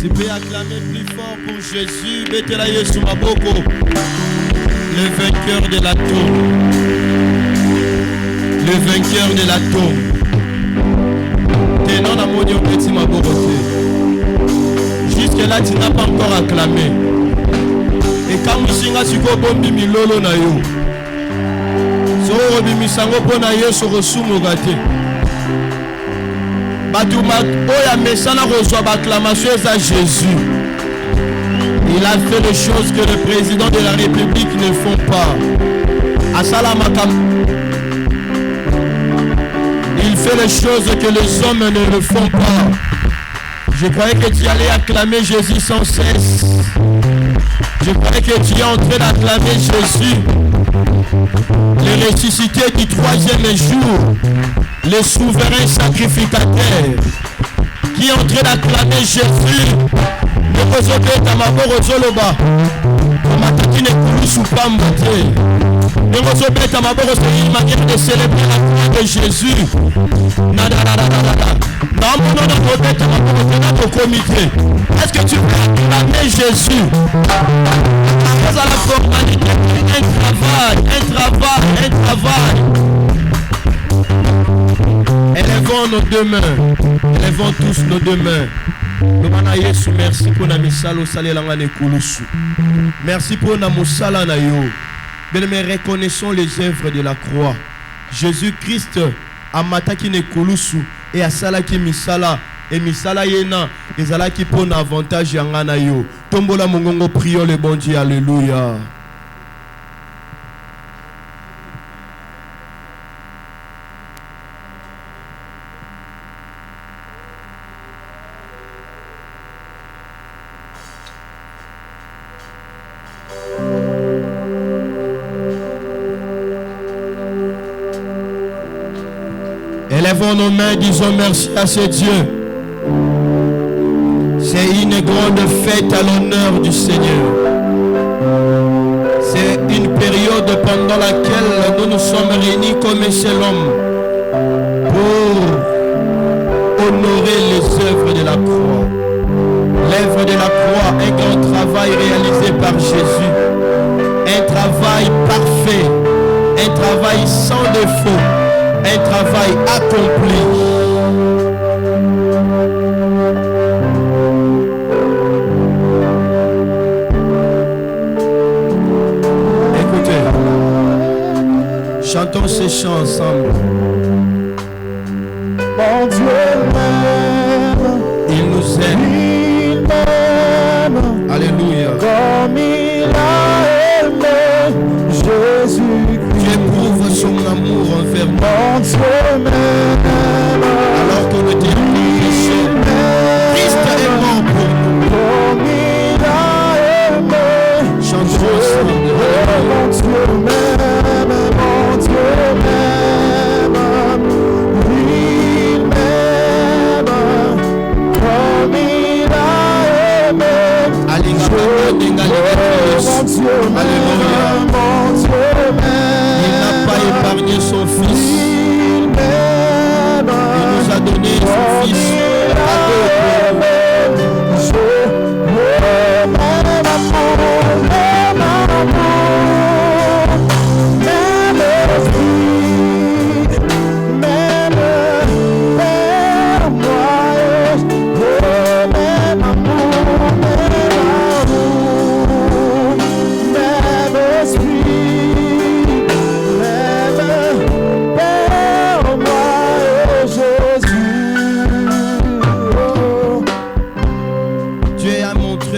Tu peux acclamer plus fort pour Jésus. Mettez-la Yesu Maboko, le vainqueur de la tombe. Le vainqueur de la tombe. Tenons la monnaie au petit Maboko. Jusque-là, tu n'as pas encore acclamé. Et quand vous singez, tu peux bomber milolo na yo. So bimisango pona Yesu resumo gate. Batuma oya mesana reçoit acclamation à Jésus. Il a fait des choses que le président de la République ne font pas. Asalamakam. Il fait les choses que les hommes ne le font pas. Je croyais que tu allais acclamer Jésus sans cesse. Je croyais que tu es en train d'acclamer Jésus, le ressuscité du troisième jour, le souverain sacrificateur, qui est en train d'acclamer Jésus. Ne recevez ta maboro zoloba, mataki ne kulusu pambate. Ne recevez ta maboro, c'est une manière de célébrer la croix de Jésus. Est-ce que tu peux acclamer Jésus? Un travail. Élevons nos deux mains. Élevons tous nos deux mains. Merci pour na misalo salelanga ne kulusu. Merci pour na musala na yo. Bien-aimés, reconnaissons les œuvres de la croix. Jésus-Christ a mataki ne kulusu et a salaki misala et misala yena ezalaki pour na avantage yanga na yo. Tombola mongongo, prions le bon Dieu. Alléluia. Élevons nos mains, disons merci à ce Dieu. C'est une grande fête à l'honneur du Seigneur. C'est une période pendant laquelle nous nous sommes réunis comme un seul homme pour honorer les œuvres de la croix. L'œuvre de la croix, un grand travail réalisé par Jésus. Un travail parfait, un travail sans défaut. Un travail accompli. Écoutez, chantons ces chants ensemble. Mon Dieu m'aime, il nous aime. Il m'aime. Alléluia. Comme il a aimé Jésus. Dieu prouve son amour envers nous. Mon Dieu m'aime, alors qu'on était péché, Christ est mort pour nous. comme il a aimé. Chantons ensemble. Mon Dieu m'aime, mon Dieu m'aime. Il m'aime, comme il a aimé. Alléluia. Mon Dieu m'aime, mon Dieu m'aime. Il n'a pas épargné son fils. Il m'aime. Il nous a donné son fils.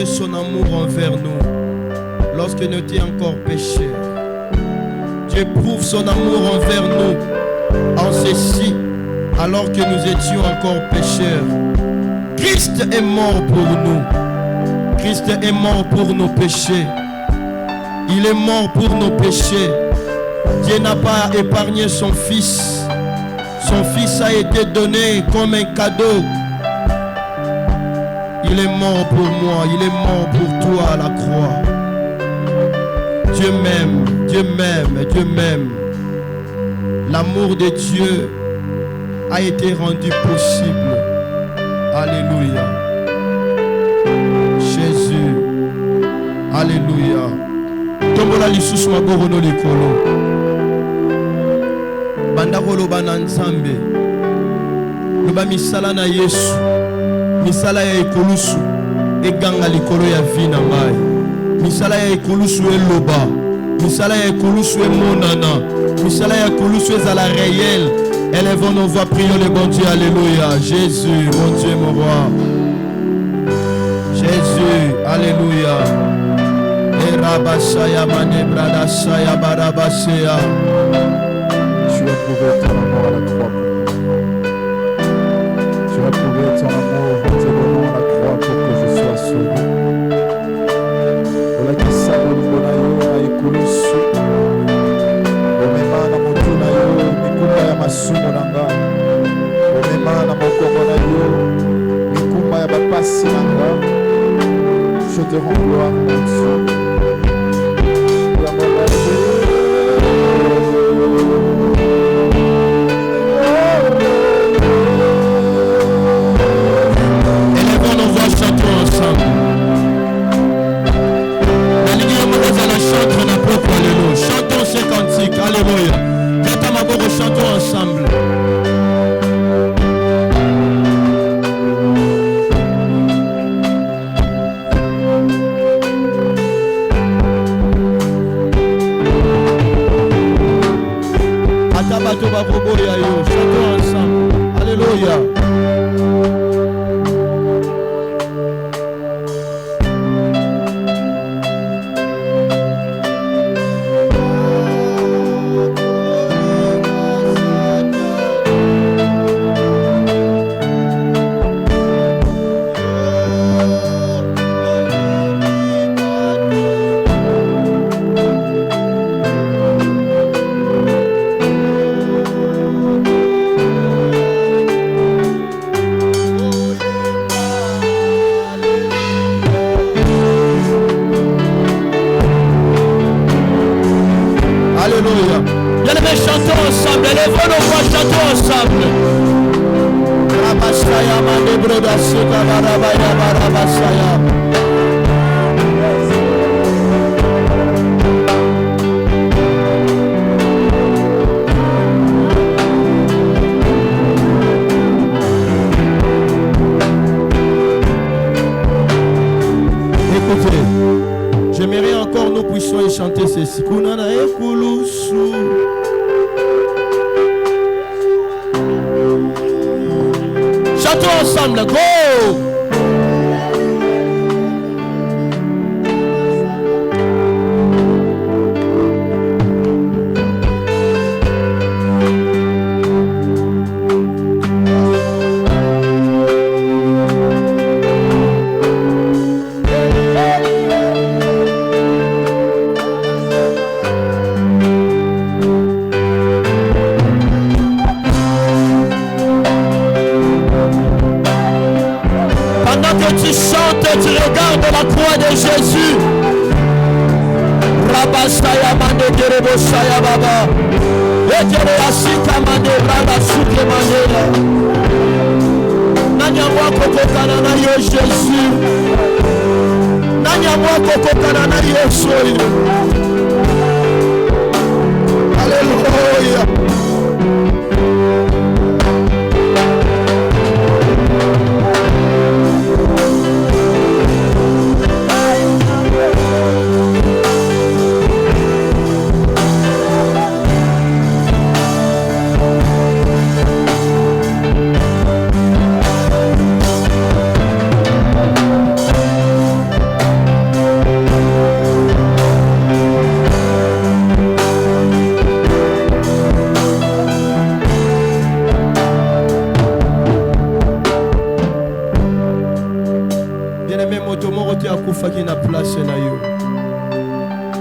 Son amour envers nous lorsque nous étions encore pécheurs. Dieu prouve son amour envers nous en ceci, alors que nous étions encore pécheurs. Christ est mort pour nous. Christ est mort pour nos péchés. Il est mort pour nos péchés. Dieu n'a pas épargné son fils. Son fils a été donné comme un cadeau. Il est mort pour moi, il est mort pour toi à la croix. Dieu m'aime, Dieu m'aime, Dieu m'aime. L'amour de Dieu a été rendu possible. Alléluia. Alléluia. Tombola lisusu maboko no likolo. Banda koloba na Nzambe. Loba misala na Yesu. Misala ya ekolusu eganga likolo ya vie na ngai. Misala ya ekolusu eloba. Misala ya ekolusu emonana. Misala ya ekolusu ezala réel. Élevons nos voix, prions le bon Dieu. Alléluia. Jésus, mon Dieu, mon roi. Jésus, alléluia. Erabasaya manebradasaya barabasaya. Tu as prouvé ton amour à la croix. Tu as prouvé ton amour en te donnant à la croix pour que je sois sauvé. Olakisa bolingo na yo na ekulusu. Omema na motu na yo mikumba ya masumu na ngai. Omema na mokongo na yo mikumba ya bapasi na ngai. Je te rends gloire, mon Dieu. Élevons nos voix, chantons ensemble. Chantons ces cantiques, alléluia. Chantons ensemble. Chantons ensemble. Alléluia. Alléluia. Bien-aimés, chantons ensemble. Élevons nos voix, chantons ensemble. Rabasaya manebroda suka barabaya barabasaya. Écoutez, j'aimerais encore nous puissions y chanter ceci. Kunana ekulusu. Chantons ensemble, go! Tu chantes, tu regardes la croix de Jésus. Rabasaya mande kerebosaya baba. Ekere asika mande raba suke mandela. Nanyamwa kokokana na yo Jésus. Nanyamwa kokokana na Yesu. Alléluia.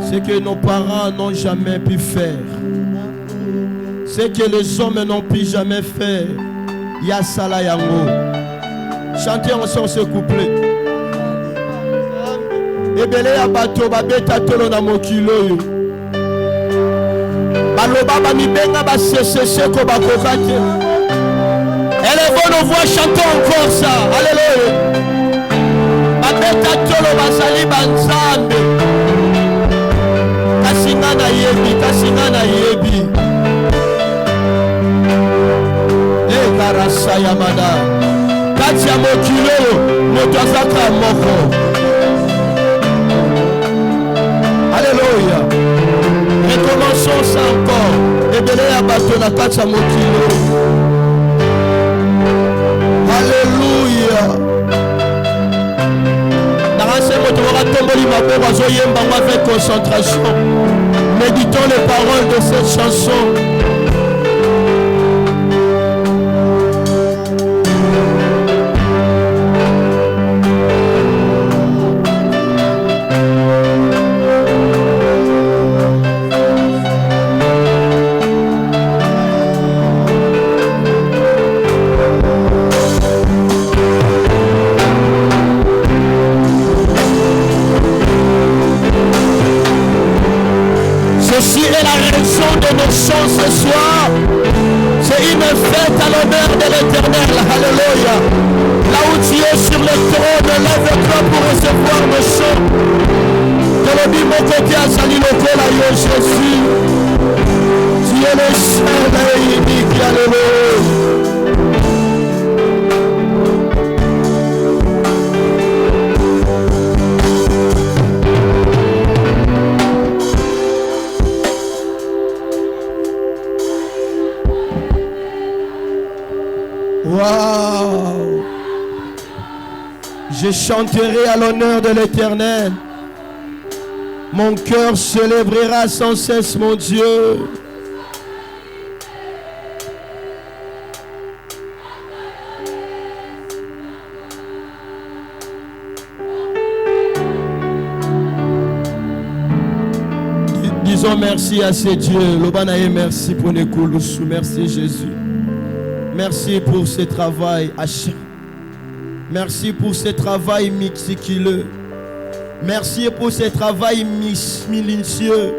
Ce que nos parents n'ont jamais pu faire, ce que les hommes n'ont pu jamais faire, Yasala Yango. Chantez ensemble ce couplet. Ebele ya bato babeta tolo na mokilo. Baloba ba mibenga ba sese ko bakokate. Élevons nos voix, chantons encore ça. Alléluia. Babeta tolo basali banzambe. na yebi kasi nga na yebi ekarasa ya mada kati ya mokili oyo moto azaka moko. Alléluia. Recommençons ça encore. Ebele ya bato na kati ya mokili oyo. Alléluia. Avec concentration, méditons les paroles de cette chanson. Ce soir, c'est une fête à l'honneur de l'Éternel. Alléluia. Là où tu es sur le trône, lève-toi pour recevoir le chant. De l'objet mon côté à Sali Lokola, Jésus. Tu es le Saint et unique. Alléluia. Wow! Je chanterai à l'honneur de l'Éternel. Mon cœur célébrera sans cesse mon Dieu. Disons merci à ces dieux. Lobanaye, merci pour Nekouloussou. Merci Jésus. Merci pour ce travail. Merci pour ce travail méticuleux. Merci pour ce travail minutieux.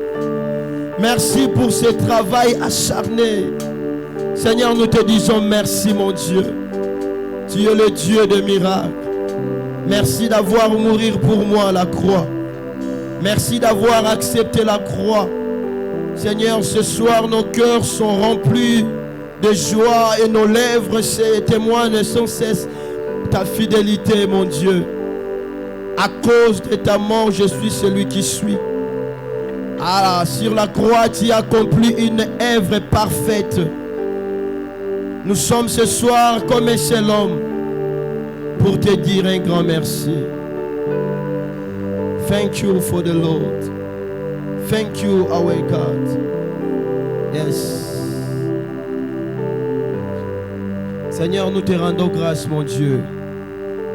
Merci pour ce travail acharné. Seigneur, nous te disons merci, mon Dieu. Tu es le Dieu de miracles. Merci d'avoir mouru pour moi à la croix. Merci d'avoir accepté la croix. Seigneur, ce soir, nos cœurs sont remplis de joie et nos lèvres témoignent sans cesse ta fidélité, mon Dieu. À cause de ta mort, je suis celui qui suis. Ah, sur la croix, tu as accompli une œuvre parfaite. Nous sommes ce soir comme un seul homme pour te dire un grand merci. Thank you for the Lord. Thank you, our God. Yes. Seigneur, nous te rendons grâce, mon Dieu.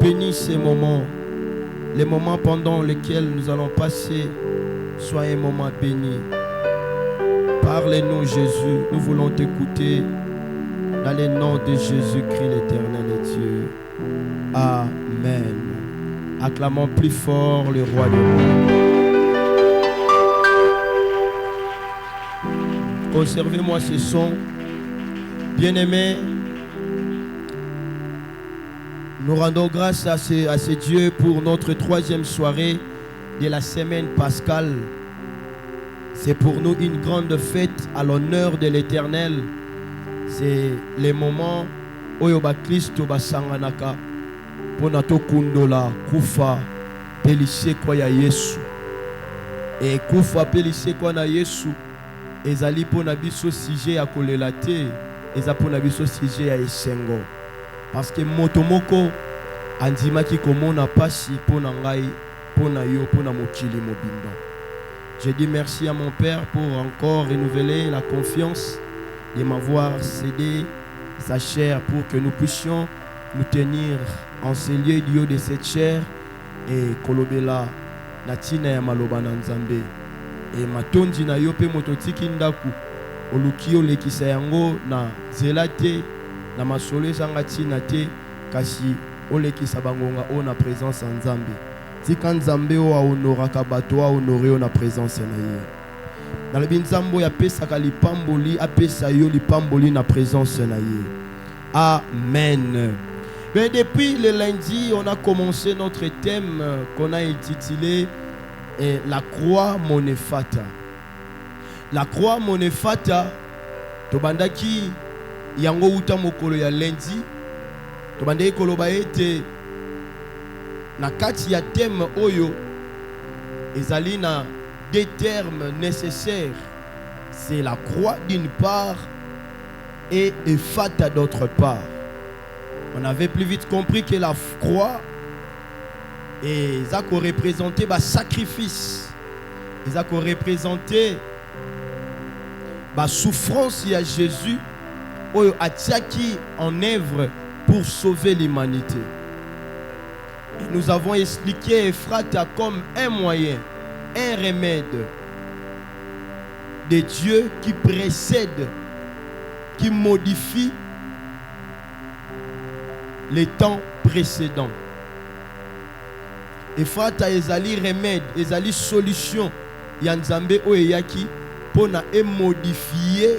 Bénis ces moments. Les moments pendant lesquels nous allons passer, soient un moment béni. Parle-nous, Jésus. Nous voulons t'écouter. Dans le nom de Jésus-Christ, l'Éternel et Dieu. Amen. Acclamons plus fort le roi des rois. Conservez-moi ce son. Bien-aimés, nous rendons grâce à ce Dieu pour notre troisième soirée de la semaine pascale. C'est pour nous une grande fête à l'honneur de l'Éternel. C'est les moments où Yoba Christo basanganaka ponato kundola kufa pelise kwa ya Yesu. Et kufa pelise kwa na Yesu ezali pona biso sujet ya kolela te, eza pona biso sujet ya esengo. Parce que motomoko andimaki komona pasi pona ngai, pona yo, pona mokili mobimba. Je dis merci à mon Père pour encore renouveler la confiance de m'avoir cédé sa chair pour que nous puissions nous tenir en ce lieu du haut de cette chair et kolobela natina ya maloba na Nzambe et matondi na yo pe mototiki ndaku oluki olekisa yango na zelate na masolo ezanga tina te kasi olekisa bangonga o na présence ya Nzambe. Tika Nzambe o ahonoraka bato a honore na présence na ye. Dans le binzambo ya pesa kalipamboli apesa yo lipamboli na présence na ye. Amen. Mais depuis le lundi, on a commencé notre thème qu'on a intitulé La croix Monefata. La croix monefata tobandaki yango uta mokolo ya lundi tobandaki koloba ete na kati ya thème oyo ezali na deux termes nécessaires, c'est la croix d'une part et Ephata d'autre part. On avait plus vite compris que la croix et ça représentait le sacrifice, ça représentait la souffrance de Jésus a tiré en œuvre pour sauver l'humanité. Et nous avons expliqué Ephrata comme un moyen, un remède de Dieu qui précède, qui modifie les temps précédents. Ephrata ezali remède, ezali solution ya Nzambe oyo yaki pour na modifier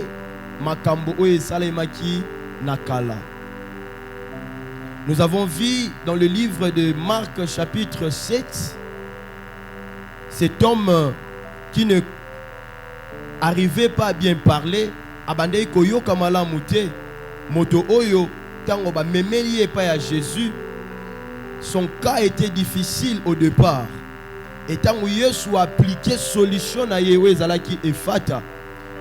makambo oyo esalemaki na kala. Nous avons vu dans le livre de Marc chapitre 7 cet homme qui ne arrivait pas à bien parler, abandei koyoka malamu te, moto oyo tango ba memeli pa ya Jésus. Son cas était difficile au départ. Et tant que Jésus a appliqué solution à Yewezalaki Ephata,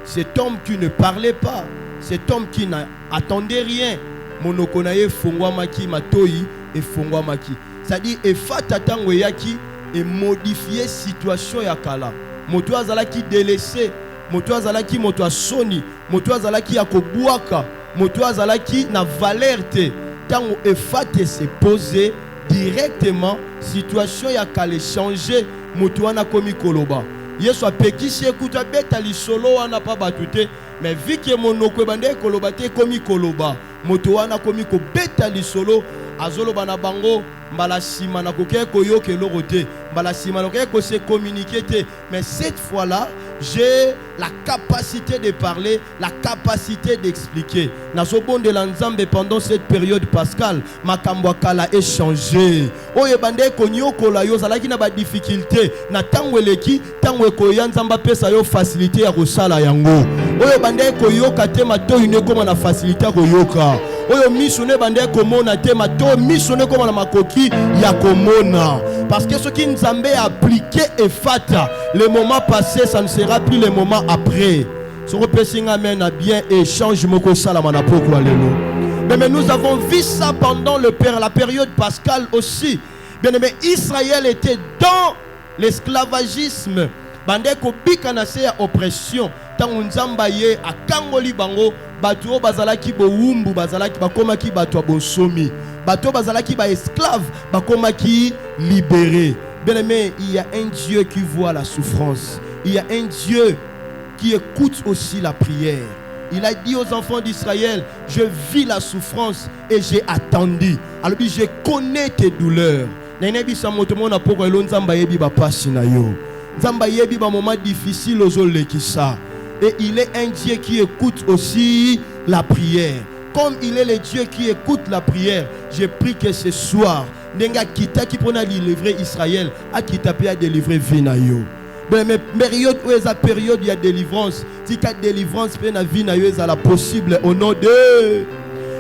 cet homme qui ne parlait pas, cet homme qui n'attendait rien, monokonaye fongwamaki matoi et fongwamaki. C'est-à-dire Ephata tango yaki et modifier situation ya kala. Moto azalaki délaissé, moto azalaki moto soni, moto azalaki akobuaka, moto azalaki na valeur te. Tango Ephata s'est posé directement, situation ya kale changer, moto wana komi koloba. Yesu apekisi ekuta beta lisolo wana pa batute, mais vu que monoko bande koloba te komi koloba, moto wana komi ko beta lisolo, azoloba na bango mbala sima na koke koyoke lorote, mbala sima na koke ko se communiquer te, mais cette fois-là, j'ai la capacité de parler, la capacité d'expliquer. Nazo bon de l'Anzambe pendant cette période pascale, makambo kala est changé. Oye bande konyoko la yo zalaki na ba difficulté, na tango eleki, tango koya Nzamba pesa yo facilité ya kosala yango. Oye bande koyoka te mato une koma na facilité koyoka. Oyo misone bande komona te mato misone koma na makoki ya komona. Parce que ce qui Nzambe a appliqué Ephata, le moment passé, ça ne sera plus le moment après. Ce que amen a bien échange moko salamana poko alléluia. Mais nous avons vu ça pendant la période pascale aussi. Bien aimé, Israël était dans l'esclavagisme. Bande ko bikanase ya oppression. Tango Nzamba ye akangoli bango bato bazalaki bo wumbu bazalaki bakomaki bato bonsomi. Bato bazalaki ba esclave bakomaki libéré. Bien aimé, il y a un Dieu qui voit la souffrance. Il y a un Dieu qui écoute aussi la prière. Il a dit aux enfants d'Israël, je vis la souffrance et j'ai attendu. Alors je connais tes douleurs. Moment difficile et il est un Dieu qui écoute aussi la prière. Comme il est le Dieu qui écoute la prière, j'ai pris que ce soir, Nenga kita qui prend à délivrer Israël, a kita à délivrer Vinayo. Mais période où est la période il y a délivrance, si la délivrance peut na Vinayo est la possible au nom de.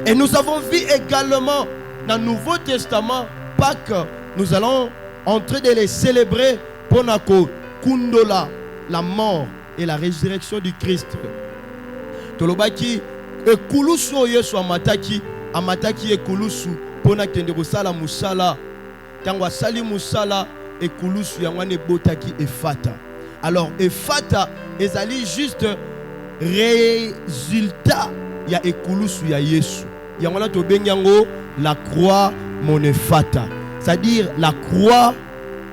Et nous avons vu également dans le Nouveau Testament Pâques, nous allons entrer de les célébrer pour nako kundola la mort et la résurrection du Christ. Tolobaki ekulusu Yesu amataki ekulusu pona kende kosala musala tango asali musala ekulusu yangwane botaki Ephata. Alors Ephata ezali juste résultat ya ekulusu ya Yesu. Yangwana tobengi yango la croix mon Ephata. C'est-à-dire la croix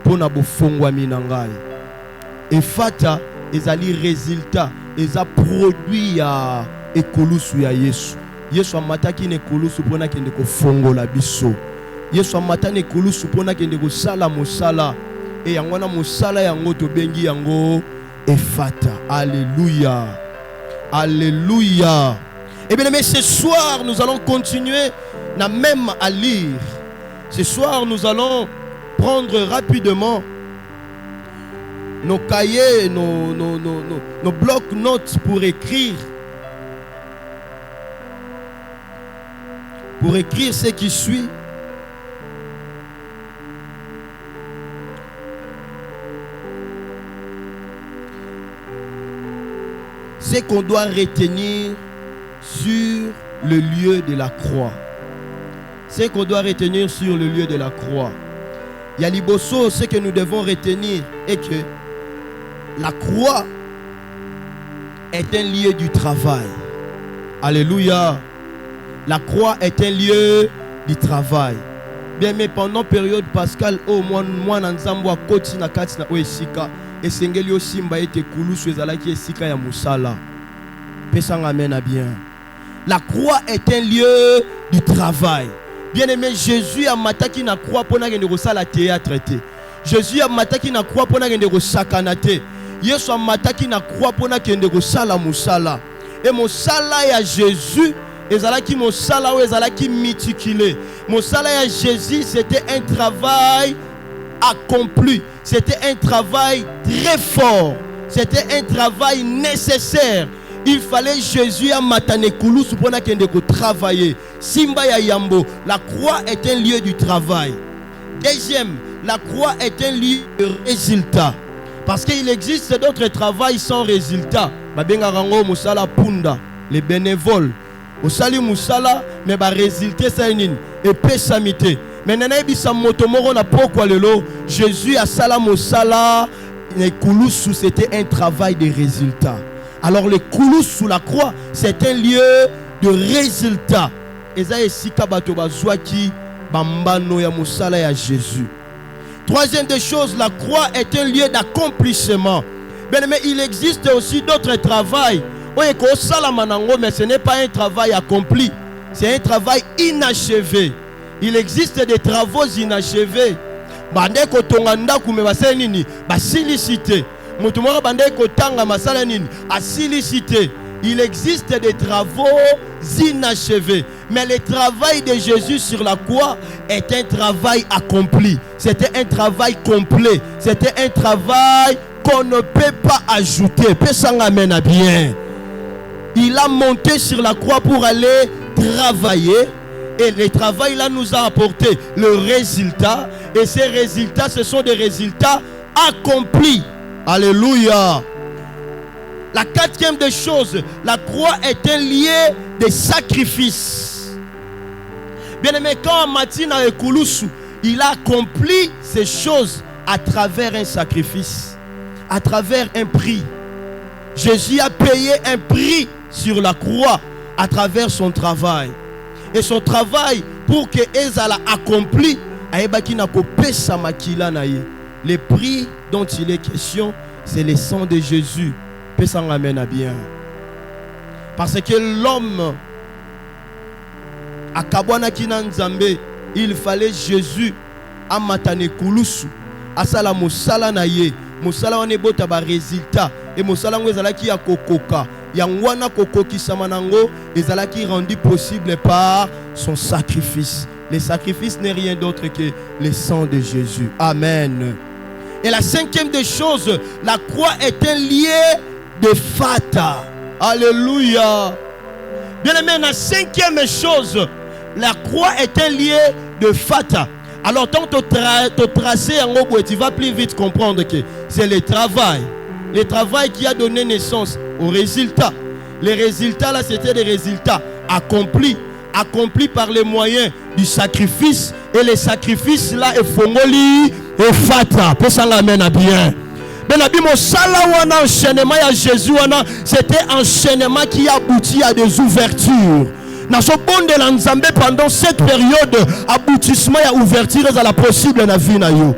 pona bofongwa minangai. Ephata ezali résultat, eza produit ya ekulusu ya Yesu. Yesu amataki ne kulusu pona kende ko fongola biso. Yesu amata ne kulusu pona kende ko sala mosala et yangwana mosala yango to bengi yango Ephata. Alléluia. Alléluia. Et bien mais ce soir nous allons continuer na même à lire. Ce soir nous allons prendre rapidement nos cahiers, nos blocs-notes pour écrire. Pour écrire ce qui suit. C'est qu'on doit retenir sur le lieu de la croix. C'est qu'on doit retenir sur le lieu de la croix. Il y a liboso, ce que nous devons retenir est que la croix est un lieu du travail. Alléluia. La croix est un lieu du travail. Bien, mais pendant période pascale, au moins nanzambo akoti na kati na oesika esengeli osimba ete kulusu ezalaki esika ya musala. Pesanga amen à bien. La croix est un lieu du travail. Bien-aimé, Jésus a mataki na croix pour na gende sala théâtre te. Jésus a mataki na croix pour na gende sakana te. Yesu a mataki na croix pour na gende sala musala. Et musala ya Jésus ezalaki musala ou ezalaki méticuleux. Musala ya Jésus, c'était un travail accompli. C'était un travail très fort. C'était un travail nécessaire. Il fallait Jésus à Matanekulu pour travailler. Simba ya Yambo, la croix est un lieu du travail. Deuxième, la croix est un lieu de résultat. Parce qu'il existe d'autres travails sans résultat. Babenga rango musala punda, les bénévoles. Musali musala, mais ba résultat ça nini et pesamité. Mais nana bisa motomoro na pourquoi lelo Jésus a sala musala nekulu sous c'était un travail de résultat. Alors le koulous sous la croix, c'est un lieu de résultat. Eza esika bato bazwaki bambano ya musala ya Jésus. Troisième des choses, la croix est un lieu d'accomplissement. Bien, mais il existe aussi d'autres travails. Mais ce n'est pas un travail accompli. C'est un travail inachevé. Il existe des travaux inachevés. Il existe des travaux inachevés. Mais le travail de Jésus sur la croix est un travail accompli. C'était un travail complet. C'était un travail qu'on ne peut pas ajouter. Amen à bien. Il a monté sur la croix pour aller travailler. Et le travail là nous a apporté le résultat. Et ces résultats, ce sont des résultats accomplis. Alléluia. La quatrième des choses, la croix est un lieu de sacrifice. Bien aimé, quand Matina et Kouloussou, il a accompli ces choses à travers un sacrifice, à travers un prix. Jésus a payé un prix sur la croix à travers son travail. Et son travail, pour que Ezala accompli, le prix dont il est question, c'est le sang de Jésus. S'en amène à bien. Parce que l'homme à Kabwana Kinanzambe, il fallait Jésus à Matane Kouloussou, à Sala Moussala Naye, Moussala Wanebota ba résultat, et Moussala Ngwezalaki ya Kokoka, Yangwana Kokoki Samanango, Ezalaki rendu possible par son sacrifice. Le sacrifice n'est rien d'autre que le sang de Jésus. Amen. Et la cinquième des choses, la croix est un lieu de fata. Alléluia. Bien aimé, la cinquième chose, la croix est un lieu de fata. Alors tant que tu traces en haut, tu vas plus vite comprendre que c'est le travail. Le travail qui a donné naissance au résultat. Les résultats là, c'était des résultats accomplis. Accomplis par les moyens du sacrifice. Et les sacrifices là, et fongoli et fata. Pour ça l'amène à bien. Enchaînement à Jésus, c'était un enchaînement qui aboutit à des ouvertures. Pendant cette période, aboutissement et ouverture à la possible na vie na yo.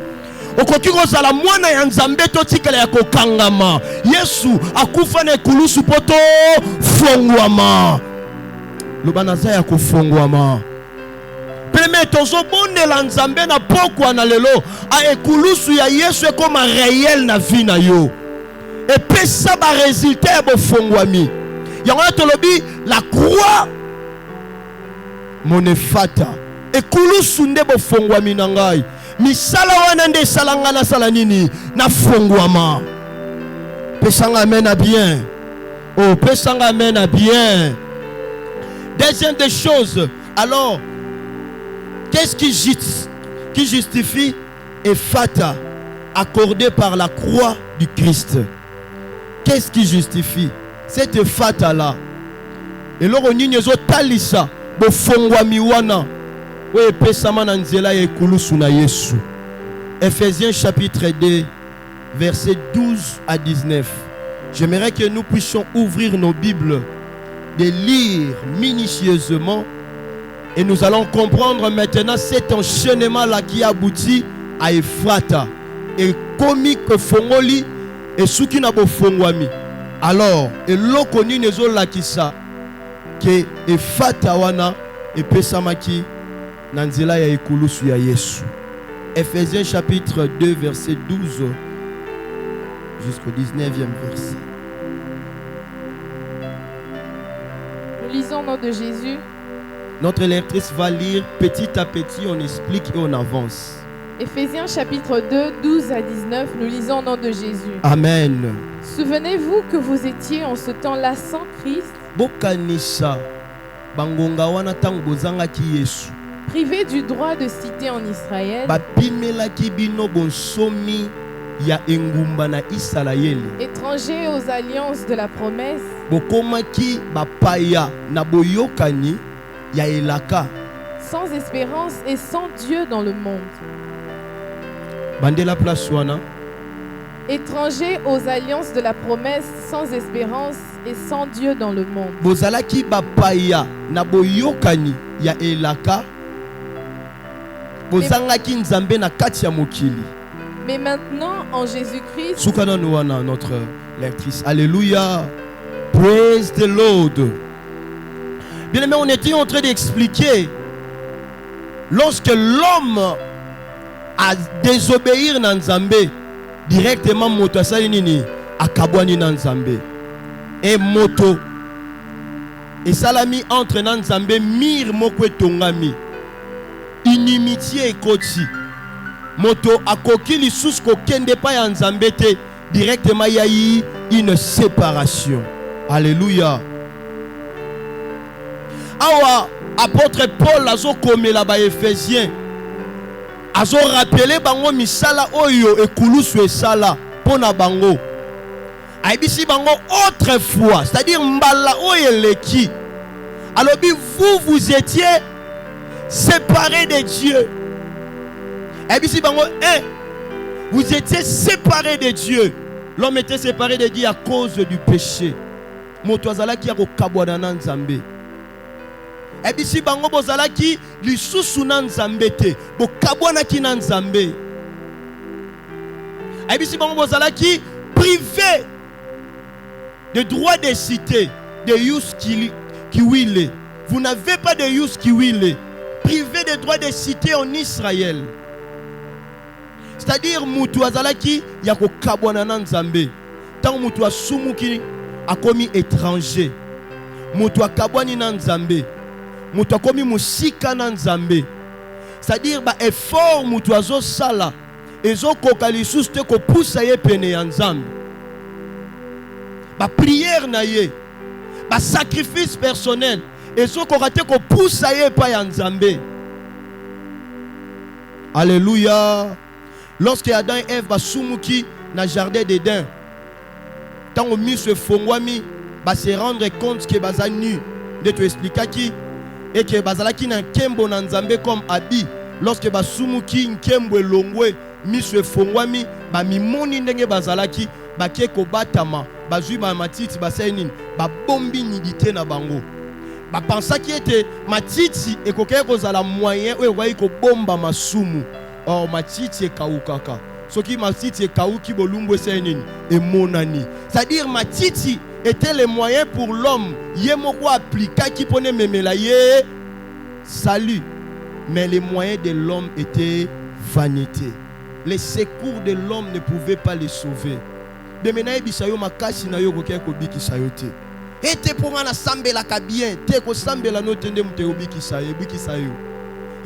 Okoki la mwana ya Nzambe totikala ya kokangama. Yesu akufa na kulusu poto fongwama. Lobanaza ya kofongwama. Premier tozo bonde la Nzambe na pokwa na lelo a ekulusu ya Yesu comme réel na vie na yo. Et puis ça ba résultat bo fongwami. Yango tolobi la croix monefata. Ekulusu nde bo fongwami na ngai. misala wana nde esalanga nasala nini nafongwama. Pesanga amen à bien. Oh, pesanga amen à bien. Deuxième des choses, alors, qu'est-ce qui justifie Ephata accordé par la croix du Christ? Qu'est-ce qui justifie cette Ephata là? Et là, on y a talisa, bofongwa miwana, ouais pesama na nzela ya ekulusu na Yesu. Ephésiens chapitre 2, versets 12 à 19. J'aimerais que nous puissions ouvrir nos Bibles, de lire minutieusement, et nous allons comprendre maintenant cet enchaînement là qui aboutit à Ephrata et comique fongoli et soukina bo fongwami. Alors et lokoni nezo lakisa que Ephrata wana et pesamaki nanzela ya ekulusu ya Yesu. Ephésiens chapitre 2 verset 12 jusqu'au 19e verset. Nous lisons au nom de Jésus. Notre lectrice va lire petit à petit, on explique et on avance. Ephésiens chapitre 2, 12 à 19, nous lisons au nom de Jésus. Amen. Souvenez-vous que vous étiez en ce temps-là sans Christ, Bokanisa bangonga wana tango bozanga ki Yesu. privés du droit de cité en Israël, Bapimela ki bino bonsomi ya engumba na Israeli. étrangers aux alliances de la promesse, Bokomaki bapaya na boyokani ya elaka. sans espérance et sans Dieu dans le monde. Bandela place wana. Étrangers aux alliances de la promesse, sans espérance et sans Dieu dans le monde. Bozalaki bapaya na boyokani ya elaka. Bozangaki nzambe na kati ya mokili. Mais maintenant, en Jésus-Christ, Soukana Nouana, notre lectrice. Alléluia. Praise the Lord. Bien aimé, on était en train d'expliquer lorsque l'homme a désobéi dans Nzambe, directement moto asali nini akabwani na Nzambe. Et moto et salami entre na Nzambe mir moko etongami. Inimitié ekoti. Moto akoki lisusu kokende pa ya Nzambe te, directement yayi une séparation. Alléluia. Awa apôtre Paul azo komela ba Ephésiens. Azo rappeler bango misala oyo ekulusu esala pona bango. Aibisi bango autrefois, c'est-à-dire mbala oyo eleki. Alors vous étiez séparés de Dieu. Aibisi bango vous étiez séparés de Dieu. L'homme était séparé de Dieu à cause du péché. Moto azalaki ya kokabwana na Nzambe. Ebisi bango bozalaki lisusu na Nzambe te, bokabwanaki na Nzambe. Ebisi bango bozalaki privé de droit de cité, de yus kiwile. Vous n'avez pas de yus kiwile. Privé de droit de cité en Israël. C'est-à-dire mutu azalaki ya kokabwana na Nzambe. Tant mutu asumuki akomi étranger. Mutu akabwani na Nzambe. Mutu akomi musika na Nzambe. C'est-à-dire ba effort mutu azo sala ezo koka lisusu te ko poussa ye pene ya Nzambe. Ba prière na ye, ba sacrifice personnel ezo koka te ko poussa ye pa ya Nzambe. Alléluia. Lorsque Adam et Ève basumuki na jardin d'Éden, tant au mis se fongwami ba se rendre compte que baza nu de te expliquer qui et que bazalaki na nkembo na Nzambe comme abi. Lorsque basumuki nkembo elongwe mis se fongwami ba mimoni ndenge bazalaki bakie ko batama bazui ba matiti basaini ba bombi nidité na bango. Ba pensaki ete matiti ekokeye kozala moyen oyo wayi ko bomba masumu. Or matiti ekawukaka. Soki matiti ekawuki bolumbu esenini emonani. C'est-à-dire matiti était le moyen pour l'homme yemoko appliquer qui pone memela ye salut. Mais les moyens de l'homme étaient vanité. Les secours de l'homme ne pouvaient pas les sauver. De menaye bisayo makasi na yo kokeye kobikisa yo te. Ete ponga na sambela ka bien te ko sambela no tende mute obikisa yo.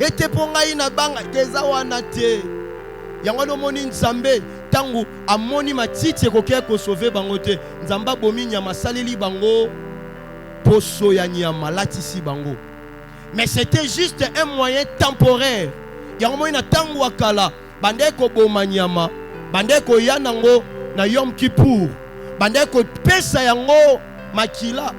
Ete ponga ina banga keza wana te. yango no moni nzambe tangu amoni matiti ekokia ko sauver bango te nzamba bomi nyama saleli bango poso ya nyama latisi bango. Mais c'était juste un moyen temporaire. Yango moni na tangu akala bande ko boma nyama bande ko yanango na Yom Kippour bande ko pesa yango makila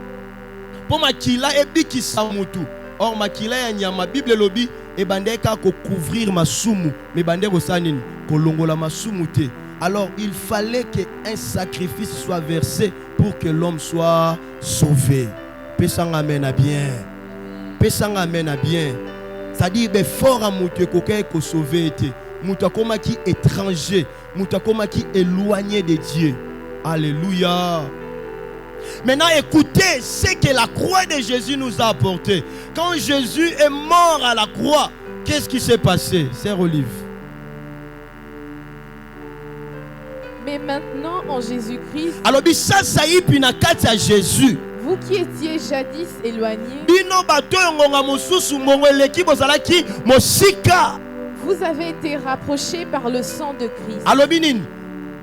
po makila ebikisa mutu. Or makila ya nyama Bible lobi e bande ka ko couvrir masumu mais bande ko sanini ko longola masumu te. Alors il fallait qu'un sacrifice soit versé pour que l'homme soit sauvé. Pesang amen à bien. Pesang amen à bien. Ça dit be fort à mutu ko ko sauver te. Mutu koma ki étranger, mutu koma ki éloigné de Dieu. Alléluia. Maintenant, écoutez ce que la croix de Jésus nous a apporté. Quand Jésus est mort à la croix, qu'est-ce qui s'est passé, Sœur Olive? Mais maintenant, en Jésus-Christ, alors, ça y est, à Jésus. Vous qui étiez jadis éloignés, vous avez été rapprochés par le sang de Christ. Alors,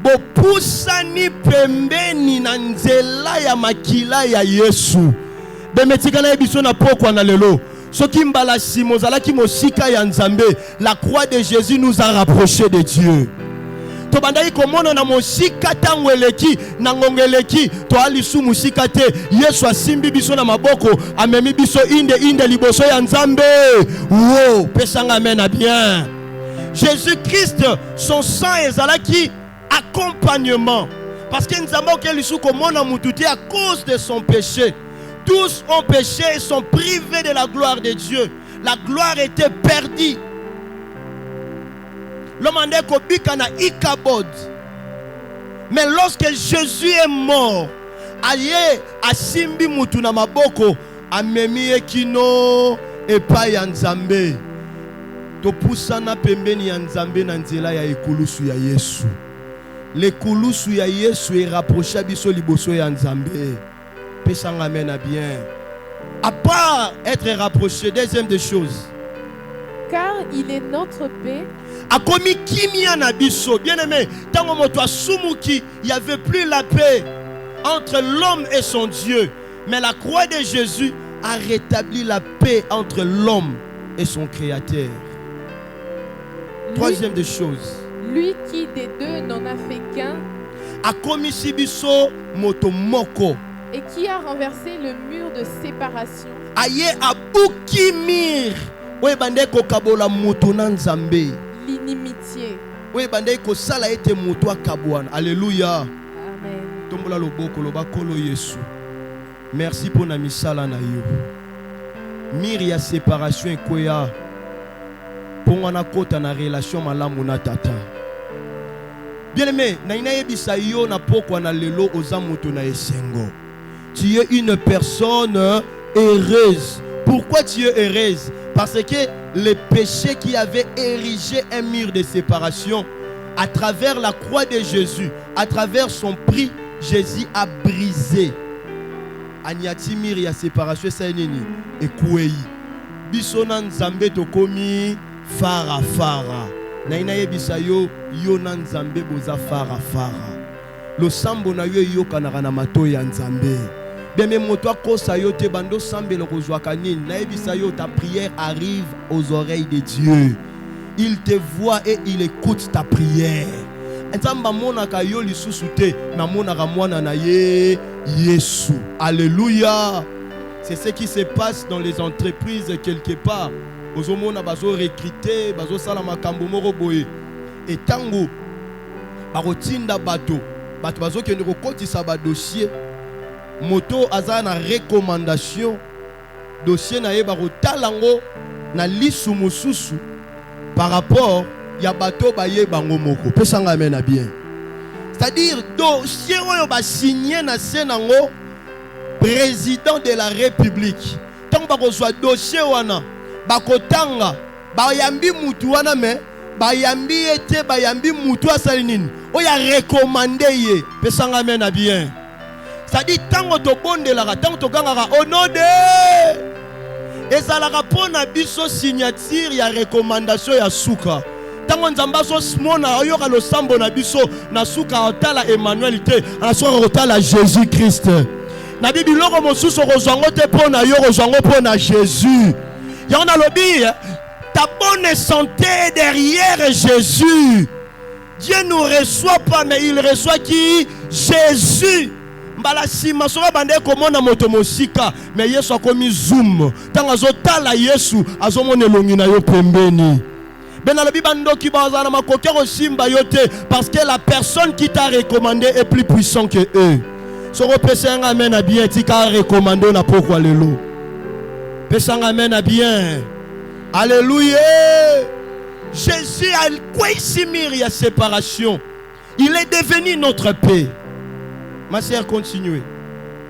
bopusani pembeni na nzela ya makila ya Yesu. Bemetikana ebiso na pokwa na lelo. Soki mbala simo zalaki mosika ya Nzambe, la croix de Jésus nous a rapprochés de Dieu. To bandai komona na mosika tango eleki na ngongeleki to alisu musika te. Yesu asimbi biso na maboko, amemi biso inde liboso ya Nzambe. Wow, pesanga amen à bien. Jésus-Christ, son sang ezalaki accompagnement. Parce que nous avons à cause de son péché. Tous ont péché et sont privés de la gloire de Dieu. La gloire était perdue. L'homme a dit Ikabod. Mais lorsque Jésus est mort, aye asimbi mutu na maboko amemi ekino epa ya Nzambe. Topusana pembeni ya Nzambe na nzela ya ekulusu ya Yesu. Le kulusu ya Yesu est rapproché biso liboso ya Nzambe. Pesang amen à bien. À part être rapproché, deuxième des choses. Car il est notre paix. A komi kimia na biso. Bien aimé, tango moto asumuki, il y avait plus la paix entre l'homme et son Dieu. Mais la croix de Jésus a rétabli la paix entre l'homme et son Créateur. Troisième des choses. Lui qui des deux n'en a fait qu'un, a commis biso moto moko, et qui a renversé le mur de séparation. Aye abuki mir. We bande ko kabola moto na Nzambe. L'inimitié. We bande ko sala ete moto akabwana. Alléluia. Amen. Tombola loboko lobakolo Yesu. Merci pour na misala na yo. Mir ya séparation ekoya. Pongana kota na relation malamu na tata. Bien aimé, na inayebisa yo na pokwa na lelo ozamuto na esengo. Tu es une personne heureuse. Pourquoi tu es heureuse? Parce que le péché qui avait érigé un mur de séparation, à travers la croix de Jésus, à travers son prix, Jésus a brisé. Anyati mur ya séparation sa nini ekuei. Bisona Nzambe tokomi fara fara. Na inayebisa yo yo na Nzambe boza fara fara. Lo sambo na yo yokanaka na mato ya Nzambe. Bien mais moto akosa yo te bando sambelo kozwaka nini. Na yebisa yo ta prière arrive aux oreilles de Dieu. Il te voit et il écoute ta prière. Nzamba monaka yo lisusu te na monaka mwana na ye Yesu. Alléluia. C'est ce qui se passe dans les entreprises quelque part. Ozomona bazo recruter, bazo sala makambo moko boye. Et tango barotinda bato bazo kende kokotisa ba dossier. Moto aza na recommandation dossier na ye barotalango na lisu mususu par rapport ya bato baye bango moko. Pesanga amen na bien. C'est-à-dire dossier oyo ba signé na senango président de la République. Tango bakozwa dossier wana bakotanga bayambi mutu wana me bayambi ete bayambi mutu asali nini oya recommander ye. Pesanga amen na bien. Ça dit tango to bondelaka tango to gangaka au nom de ezalaka pona biso signature ya recommandation ya suka Tango nzamba so smona ayoka lo sambo na biso na suka otala Emmanuel te na suka otala Jésus Christ. Na Bible loko mosusu kozwango te pona yo kozwango pona Jésus. Ya on a lobi ta bonne santé est derrière Jésus. Dieu ne reçoit pas mais il reçoit qui? Jésus. Mbala sima soka bande komona moto mosika mais Yesu akomi zoom. Tanga azotala Yesu azomona elongi na yo pembeni. Benalobi bandoki bazana makoke simba yote parce que la personne qui t'a recommandé est plus puissant que eux. Soko pesanga amen a bien tika recommandé na pourquoi lelo. Pesanga amen a bien. Alléluia. Jésus a quoi ici il y a séparation. Il est devenu notre paix. Ma sœur, continuez.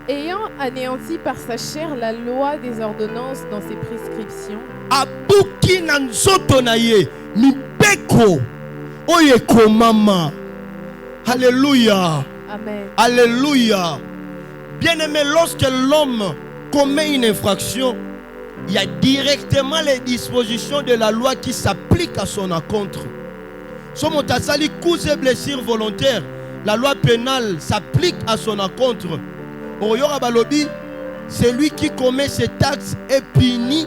Ayant anéanti par sa chair la loi des ordonnances dans ses prescriptions. Abuki nanzoto na ye mibeko oye komama. Alléluia. Amen. Alléluia. Bien-aimé, lorsque l'homme commet une infraction, il y a directement les dispositions de la loi qui s'appliquent à son encontre. Somotasali cause et blessure volontaire, la loi pénale s'applique à son encontre. Oyora balobi, celui qui commet cet acte est puni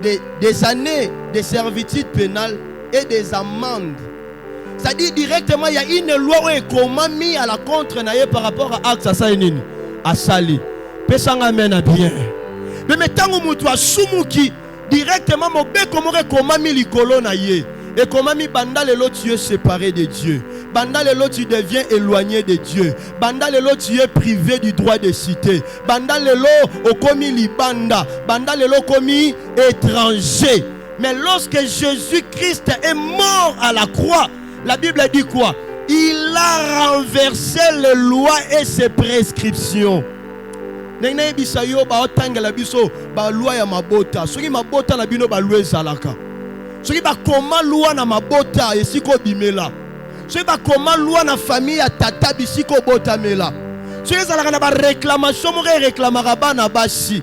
des années de servitude pénale et des amendes. C'est-à-dire directement, il y a une loi où comment mis à la contre par rapport à acte à Sali. Pesanga amen à bien. Mais maintenant, on a soumuki directement, comment mis l'icolo na ye. Et comment mi banda le lot tu es séparé de Dieu. Banda le lot tu deviens éloigné de Dieu. Banda le lot tu es privé du droit de cité. Banda le lot au commis libanda. Banda le lot commis étranger. Mais lorsque Jésus-Christ est mort à la croix, la Bible dit quoi? Il a renversé les lois et ses prescriptions. Nene bisayo ba otangela biso ba loi ya mabota. Soki mabota na bino ba loi ezalaka. Soki ba koma loi na mabota esiko bimela. Soki ba koma loi na famille ya tata bisiko botamela. Soki ezalaka na ba réclamation mo réclamera ba na basi.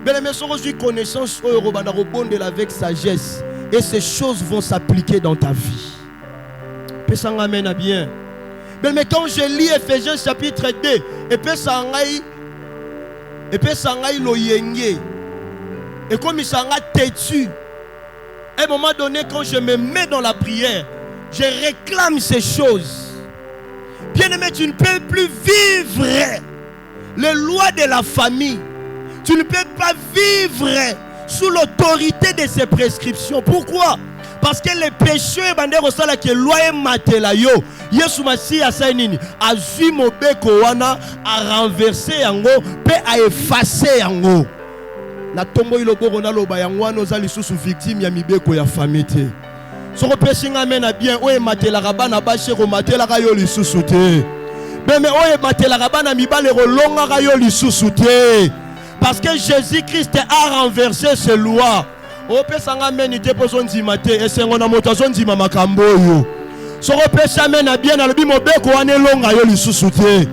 Bien aimé, si tu as connaissance avec sagesse et ces choses vont s'appliquer dans ta vie. Pesanga amen bien. Mais quand je lis Ephésiens chapitre 2 et pesanga lo yenge et comme il s'en a têtu, à un moment donné quand je me mets dans la prière, je réclame ces choses. Bien aimé, tu ne peux plus vivre les lois de la famille. Tu ne peux pas vivre sous l'autorité de ces prescriptions. Pourquoi? Parce que les péchés qui loi matela yo Yesu Masi asainini azui mobeko wana a renverser yango pe a effacer yango. Na tombo iloboko na loba yango wana ozali susu victime ya mibeko ya famille. Soko pesinga mena bien oye matela bana bashe ko matela ka yo lisusu te. Mais oye matela bana mibale ko longa ka yo lisusu te. Parce que Jésus-Christ a renversé ces lois. Opesanga meni te posonzi mate esengo na motazonzi makambo yo. So opesa mena bien na lobi mobeko wane longa yo lisusu te.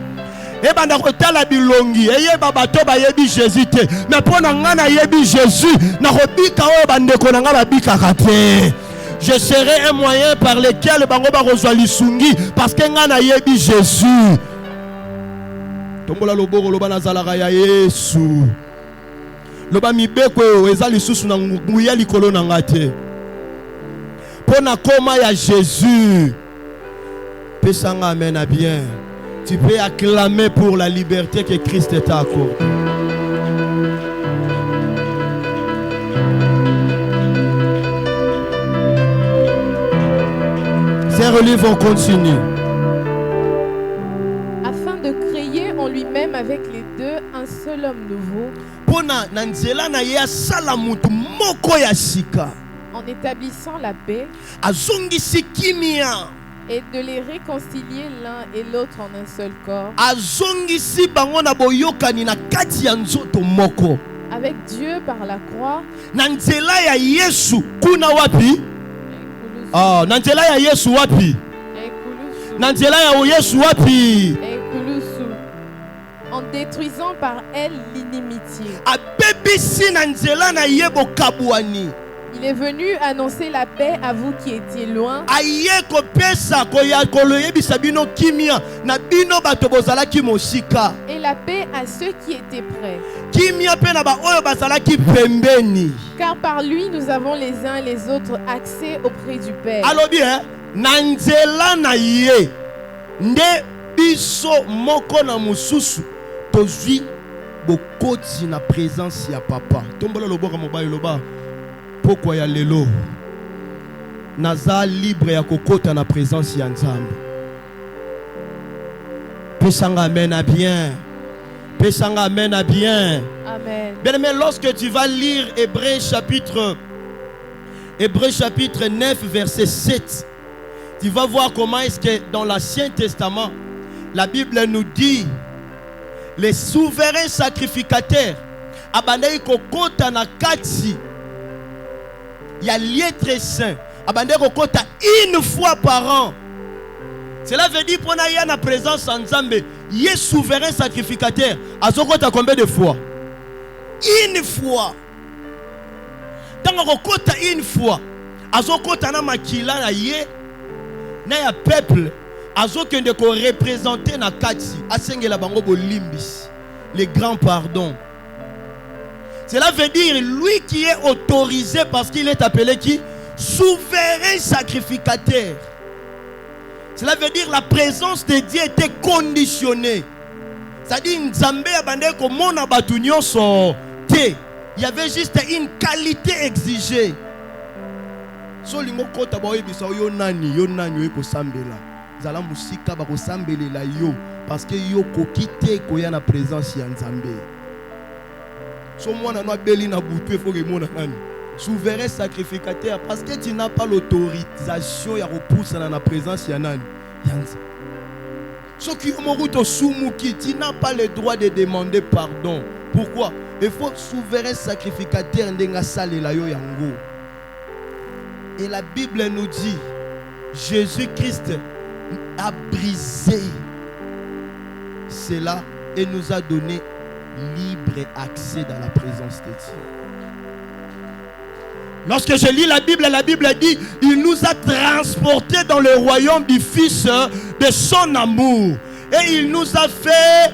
E banda kotala bilongi eye babato ba yebi Jésus te. Mais pona ngana yebi Jésus na kobika o bandeko na nga babika kate. Je serai un moyen par lequel bango ba kozwa lisungi parce que ngana yebi Jésus. Tombola loboko loba nazalaka ya Yesu. Loba mibeko eza lisusu na nguya likolo na ngate. Pona koma ya Jésus. Pesanga amen à bien. Tu peux acclamer pour la liberté que Christ t'a accordée. Ces reliefs vont continuer. Afin de créer en lui-même avec les deux un seul homme nouveau. En établissant la paix. Et de les réconcilier l'un et l'autre en un seul corps. Avec Dieu par la croix. En détruisant par elle l'inimitié. Il est venu annoncer la paix à vous qui étiez loin aye kopesa koyebisa bino kimia na bino bato bozalaki mosika et la paix à ceux qui étaient près. kimia pe na ba oyo bazalaki pembeni. Car par lui, nous avons les uns et les autres accès auprès du Père. Alobi na nzela na ye nde biso moko na mususu tozwi bokoti na présence ya papa. Tombola loboka mobali loba pokwa ya lelo naza libre ya kokota na présence ya Nzambe. Pesanga amen à bien. Pesanga amen à bien. Amen. Bien aimé, lorsque tu vas lire Hébreux chapitre 9 verset 7, tu vas voir comment est-ce que dans l'Ancien Testament la Bible nous dit les souverains sacrificateurs abandai kokota na kati ya lieu très saint abandai kokota une fois par an. Cela veut dire pour na na présence en Nzambe, yé souverain sacrificateur azokota combien de fois? Une fois. Tant kokota une fois azokota na makila na ye na ya peuple azokende ko représenter na kati asengela bango bolimbis le grand pardon. Cela veut dire lui qui est autorisé parce qu'il est appelé qui? Souverain sacrificateur. Cela veut dire la présence de Dieu était conditionnée. C'est-à-dire Nzambe abande ko mona batu nyonso te. Il y avait juste une qualité exigée. So lingo kota ba oyebisa yo nani ko sambela. Zala musika ba ko sambelela yo parce que yo ko kite ko ya na présence ya Nzambe. So mwana no beli na butu il faut que mona nani. Souverain sacrificateur parce que tu n'as pas l'autorisation ya repousser dans la présence ya nani. Ce qui tu n'as pas le droit de demander pardon. Pourquoi? Il faut souverain sacrificateur ndenga salela yo yango. Et la Bible nous dit Jésus-Christ a brisé cela et nous a donné libre accès dans la présence de Dieu. Lorsque je lis la Bible dit il nous a transportés dans le royaume du Fils de son amour. Et il nous a fait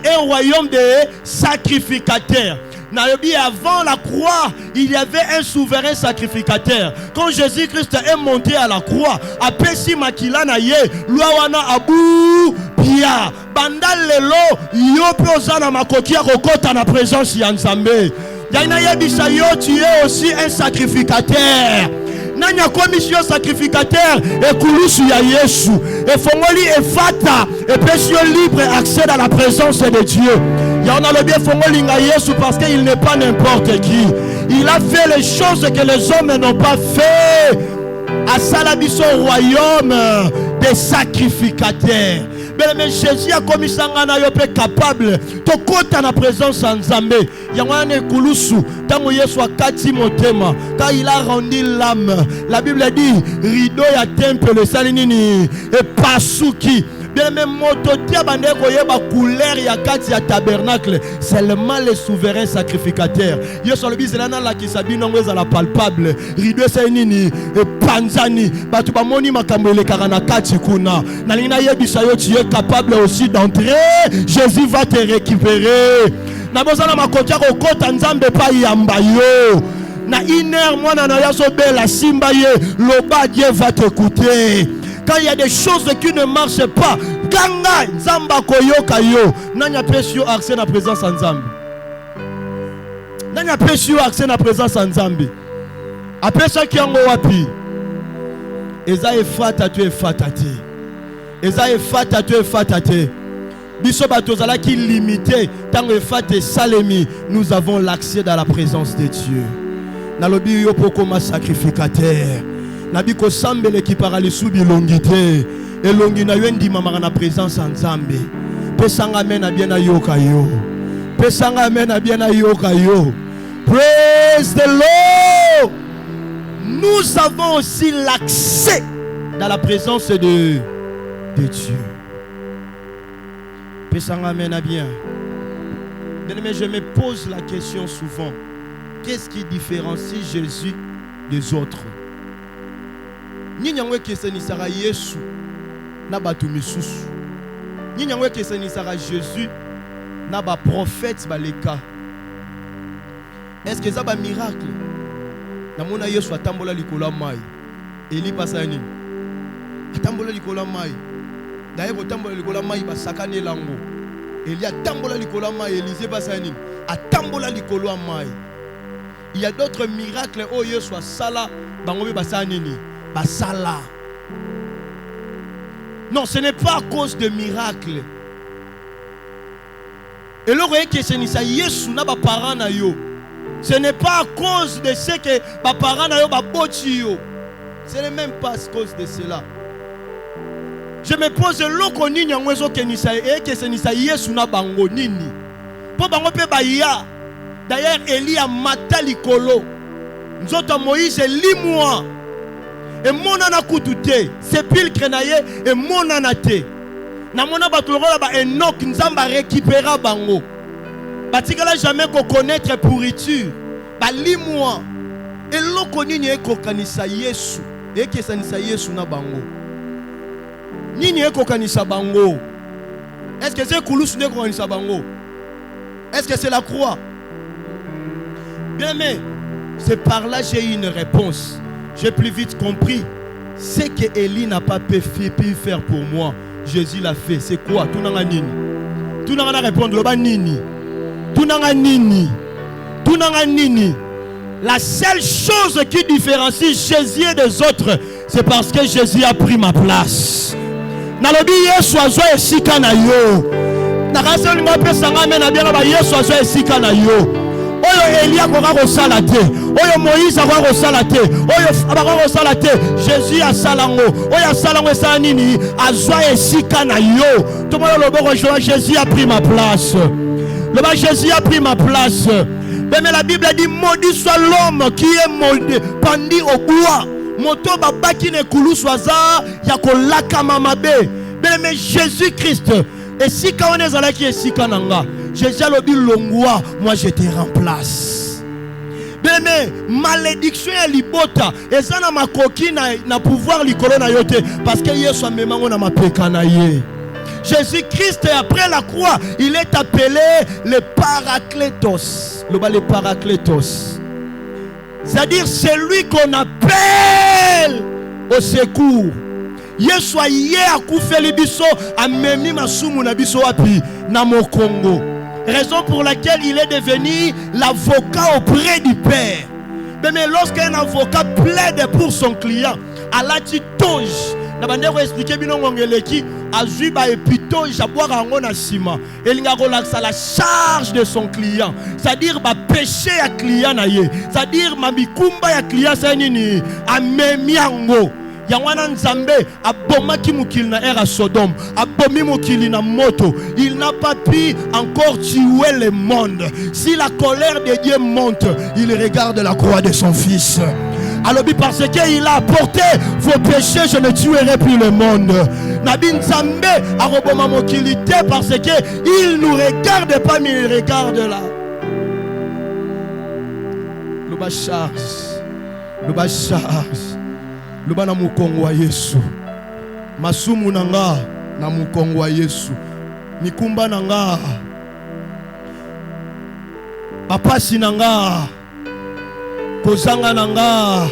un royaume de sacrificateurs. Avant la croix, il y avait un souverain sacrificateur. Quand Jésus-Christ est monté à la croix, apesi makila na ye, luawana abu pia. Bandal lelo, yope ozana makoki ya kokota na présence ya Nzambe. Yaina yebisa yo, tu es aussi un sacrificateur. Nanya commission sacrificateur et kulusu ya Yesu. Et fongoli et fata et péché libre accès dans la présence de Dieu. On a le bien fongoli nga Yesu parce qu'il n'est pas n'importe qui. Il a fait les choses que les hommes n'ont pas fait. À Salabiso royaume des sacrificateurs. Mais Jésus a commis ça capable de compter en la présence en Nzambe. Yangane kulusu tango Yesu akati motema quand il a rendu l'âme. La Bible dit rideau ya temple salinini et pasuki. Bien même mototia bande koyeba couleur ya kati ya tabernacle seulement les souverains sacrificateurs. Yesu le bizelana la kisabino ngweza la palpable rideau salinini et panzani batu ba moni makambo le karana kati kuna na lina yebisa yo tu es capable aussi d'entrer. Jésus va te récupérer. Na bozana makotia ko kota Nzambe pa yamba yo. Na une heure mwana na yaso bela simba ye loba Dieu va t'écouter. Quand il y a des choses qui ne marchent pas, Ganga Nzamba koyoka yo. Nanya pesio accès na présence en Nzambe. Nanya pesio accès na présence en Nzambe. Apesa kiango wapi? Eza efata tu efata te. Eza efata tu efata te. Biso batozala qui limité tango efate salemi, nous avons l'accès dans la présence de Dieu. Nalobi yo pokoma sacrificateur. Nabi ko sambele ki paralisu bilongité. Elongi na yendi mama na présence en Nzambe. Pesanga mena bien na yoka yo. Pesanga mena bien na yoka yo. Praise the Lord. Nous avons aussi l'accès dans la présence de Dieu. Pesanga mena bien. Mais je me pose la question souvent. Qu'est-ce qui différencie Jésus des autres? Ni nyangwe kesenisara Yesu na batu misusu. Ni nyangwe kesenisara Jésus na ba prophète baleka. Est-ce que ça ba miracle? Na mona Yesu atambola likola mai. Eli pasa nini? Atambola likola mai. D'ailleurs atambola likola mai ba sakane lango. Eli atambola likola mai, Élisée pasa nini? Atambola likola mai. Il y a d'autres miracles oh Yesu asala bangobe basa nini? Basala. Non, ce n'est pas à cause de miracles. Et le royaume qui est ça Yesu na ba parents na yo. Ce n'est pas à cause de ce que ba parents na yo ba boti yo. Ce n'est même pas à cause de cela. Je me pose loko nini ngwezo ke nisa e ke senisa Yesu na bango nini. Po bango pe ba ya. D'ailleurs Élie a mata likolo. Nzoto Moïse limwa. Et mon ana kutute, sépulcre naye et mon anate. Na mona batulora ba Enoch nzamba récupéra bango. Batikala jamais ko connaître pourriture. Ba limwa. Et loko nini eko kanisa Yesu. Eke sanisa Yesu na bango. Nini eko kanisa bango. Est-ce que c'est Koulousu ne ko kanisa bango? Est-ce que c'est la croix? Bien mais c'est par là j'ai eu une réponse. J'ai plus vite compris. Ce que Élie n'a pas pu faire pour moi, Jésus l'a fait. C'est quoi? Tout n'a nini. Tout n'a pas répondre. Le nini. Tout n'a nini. Tout n'a nini. La seule chose qui différencie Jésus des autres, c'est parce que Jésus a pris ma place. Nalobi Yesu azwa esika na yo. Nakasa lima pesa ngame na bien ba Yesu azwa esika na yo. Oyo Elia akoka kosala te, oyo Moïse akoka kosala te, oyo akoka kosala te. Jésus asalango, oyo asalango esala nini? Azwa esika na yo. Tout le monde loboko Jésus a pris ma place. Le bas Jésus a pris ma place. Mais la Bible dit maudit soit l'homme qui est pendu au bois. Moto babaki ne kulu swaza ya kolaka mamabe. Mais Jésus Christ et si quand on est allé qui est si kananga. Jésus a dit longwa, moi je te remplace. Mais malédiction et libota et ça na makoki na pouvoir likolo na yote parce que Yesu a memango na mapeka na ye. Jésus Christ après la croix, il est appelé le Paraclétos. Le Paraclétos. C'est-à-dire celui qu'on appelle au secours. Yesu aye akufeli biso amemi masumu na biso wapi na mokongo. Raison pour laquelle il est devenu l'avocat auprès du Père. Mais lorsqu'un avocat plaide pour son client, alati toge. Nabandeko expliquer bino ngongeleki azui ba epitoge aboire ango na sima. Elinga relaxa la charge de son client. C'est-à-dire ba péché ya client na ye. C'est-à-dire ma mikumba ya client sa nini amemi ango. Yangwana Nzambe abomaki mukili na era Sodome, abomi mukili na moto. Il n'a pas pu encore tuer le monde. Si la colère de Dieu monte, il regarde la croix de son fils. Alors parce qu'il a apporté vos péchés, je ne tuerai plus le monde. Nabi Nzambe aboma mukili te parce que il nous regarde pas mais il regarde là. Le bacharge. Luba na mukongo wa Yesu. Masumu nanga na mukongo wa Yesu. Mikumba nanga. Papasi nanga. Kozanga nanga.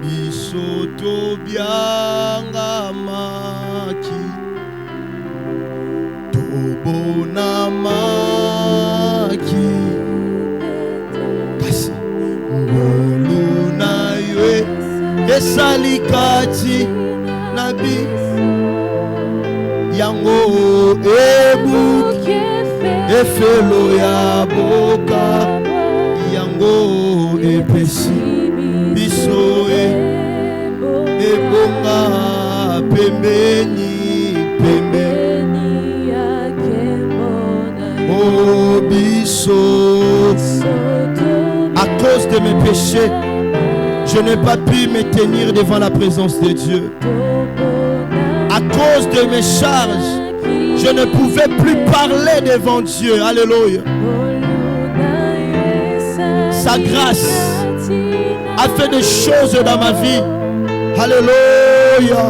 Bisoto bianga maki. Tobona maki. Kasi. Esalikati nabi yango ebuki efelo ya boka yango epesi biso ebonga pembeni oh biso. À cause de mes péchés, je n'ai pas pu me tenir devant la présence de Dieu. À cause de mes charges, je ne pouvais plus parler devant Dieu. Alléluia. sa grâce a fait des choses dans ma vie. Alléluia.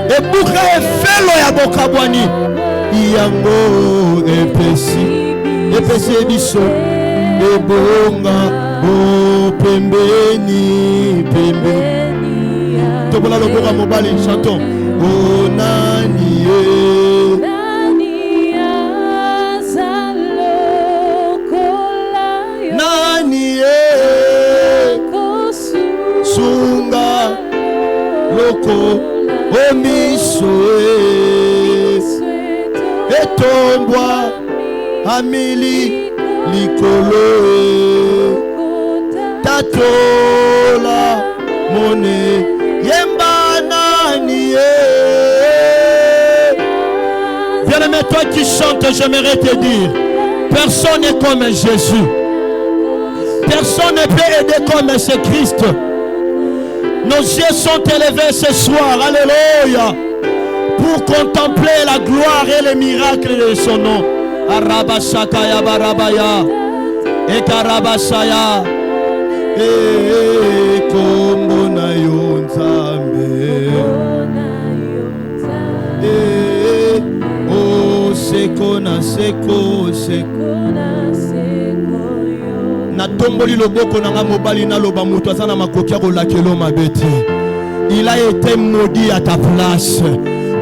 Et pour felo ya bokabwani yango epesi biso ebonga o pembeni tobola loboka mobali chanton o nani sunga loko omiso etombwa amili likolo tatola mone yemba nani bien-aimé, toi qui chantes, j'aimerais te dire, personne n'est comme Jésus. Personne ne peut aider comme ce Christ. Nos yeux sont élevés ce soir, alléluia, pour contempler la gloire et les miracles de son nom. Arabashakaya barabaya, ekarabashaya, kombona yonzambe, seko na seko na tomboli loboko na nga mobali na loba moto azana makokia kolakelo mabete. Il a été maudit à ta place.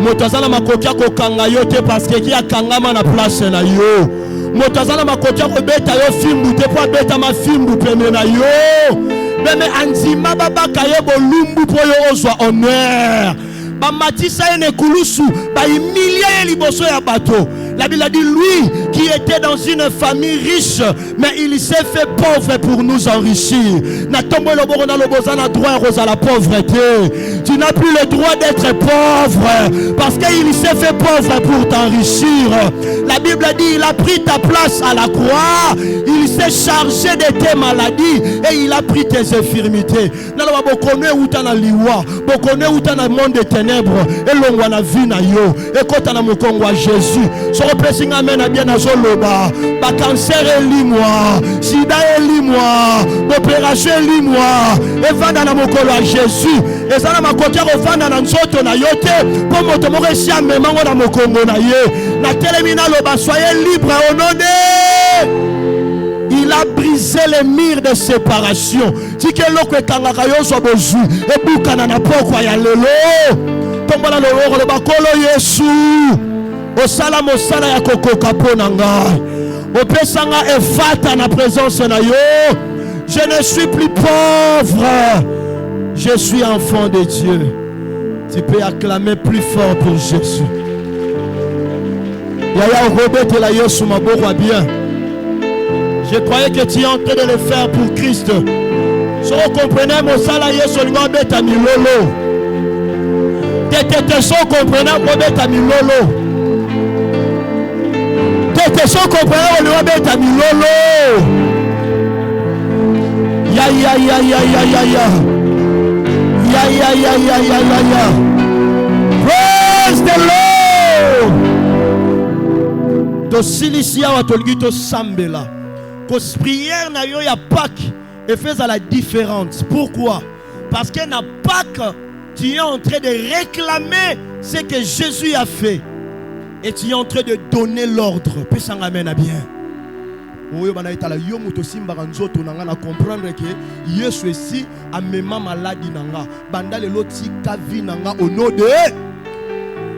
Moto azana makokia kokanga yo te parce que ki akangama na place na yo. Moto azana makokia kobeta yo fimbu te po beta ma fimbu peme na yo. Meme anzima babaka yo bolumbu po yo ozwa honneur. Ba matisa ene kulusu ba humilier liboso ya bato. La Bible a dit, lui qui était dans une famille riche, mais il s'est fait pauvre pour nous enrichir. La pauvreté. Tu n'as plus le droit d'être pauvre parce qu'il s'est fait pauvre pour t'enrichir. La Bible a dit, il a pris ta place à la croix. Il s'est chargé de tes maladies et il a pris tes infirmités. Monde des ténèbres et l'ongwana vie na yo et quand on a mon Congo Jésus so repesinga mena bien na zoloba ba cancer elimwa sida elimwa opération elimwa et vanda na mokolo à Jésus et ça na makokia ko vanda na nzoto na yote pour moto mo resia memango na mokongo na ye na telemina loba soyez libre au nom de. Il a brisé les murs de séparation. Si que l'eau que Kangakayo soit bozu et Boukana na pokwa ya lelo. Tombola lolo le bakolo Yesu. Osala mosala ya koko kapo nanga. Opesanga efata na présence na yo. Je ne suis plus pauvre. Je suis enfant de Dieu. Tu peux acclamer plus fort pour Jésus. Yaya Robert la Yesu maboko bien. Je croyais que tu es en train de le faire pour Christ. Si vous comprenez, mon salaire, je suis en train de lolo. T'es so comprenez, mon bête à mi lolo. T'es so comprenez, mon bête à mi lolo. Ya ya ya ya ya ya ya. Ya ya ya ya ya ya ya. Praise the Lord. To silisia wa tolgito sambela. Cause prière na yo ya Pâques et fait à la différence. Pourquoi? Parce que na Pâques tu es en train de réclamer ce que Jésus a fait et tu es en train de donner l'ordre. Pesanga mena bien. Oyo bana itala yo muto simba nzoto nanga na comprendre que Yesu ici a mema maladie nanga banda le loti ka vi nanga au nom de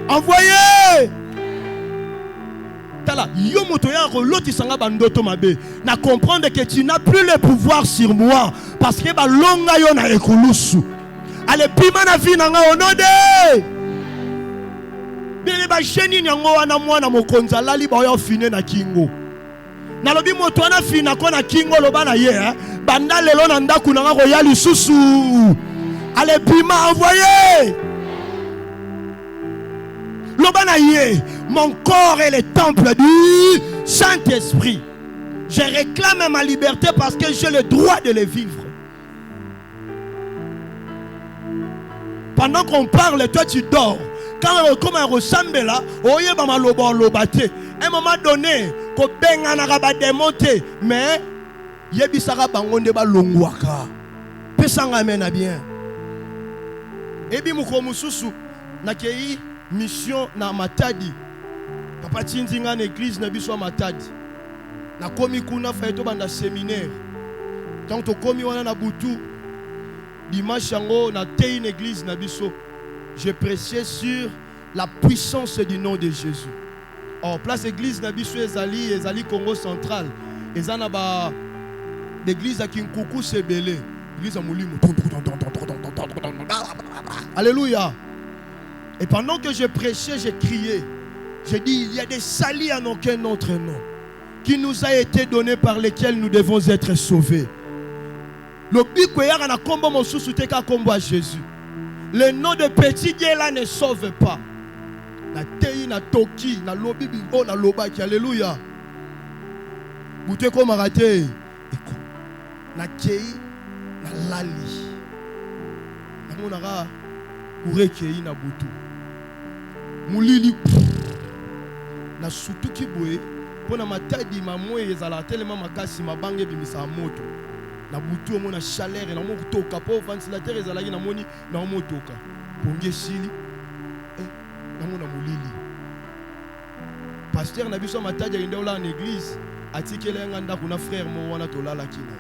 envoyé. Tala yo moto ya ko loti sanga bandoto mabe na comprendre que tu n'as plus le pouvoir sur moi parce que ba longa yo na ekulusu ale pima na vi nanga au nom de bele ba jeni nyango wana mwana mokonza lali ba yo fine na kingo na lobi moto wana fina ko na kingo loba na ye banda lelo na ndaku nanga ko ya lisusu ale pima envoyé. Mon corps est le temple du Saint-Esprit. Je réclame ma liberté parce que j'ai le droit de le vivre. Pendant qu'on parle, toi tu dors. Quand on comme un ressemble là, oye ba maloba lobate. À un moment donné, ko benga na ba démonter, mais Yebisaka bango nde balongwaka. Pesanga amen na bien. Ebi muko mususu nakei mission na Matadi. Papa tinzinga na église na biso Matadi. Na komi kuna faito banda séminaire. Tant to komi wana na butu dimanche yango na tei une église na biso. Je prêchais sur la puissance du nom de Jésus. Or place église na biso ezali Congo central. Ezana ba l'église à Kinkuku sebele. L'église à Moulimu. Alléluia. Et pendant que je prêchais, j'ai crié. J'ai dit, il y a des salis en aucun autre nom qui nous a été donné par lesquels nous devons être sauvés. Le Jésus. Le nom de petit Dieu là ne sauve pas. Na tei na toki na lobi bingo na lobaki. Alléluia. Bouté comme raté. Na kei na lali. Na monara urekei na butu. Mulili na sutuki boye pona Matadi mamoye ezala tellement makasi mabange bimisa moto. Na butu mona chaleur na mo toka po ventilateur ezalaki na moni na mo toka. Ponge sili na mona mulili. Pasteur na biso Matadi ainda ola en église atikele nganda kuna frère mo wana tolala kina.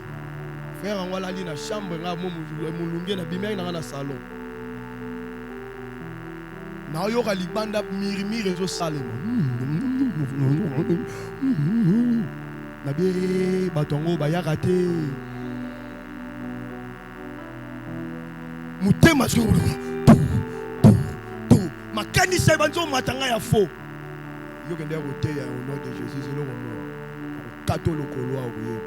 Frère ngwala li na chambre nga mo mulunge na bimeri na salon. Na yoka libanda mirimi rezo salemo. Na be batongo bayaka te. Mutema zo. Makani sa banzo matanga ya faux. Yo kende roté ya au nom de Jésus c'est le moment. Kato lokolo oye.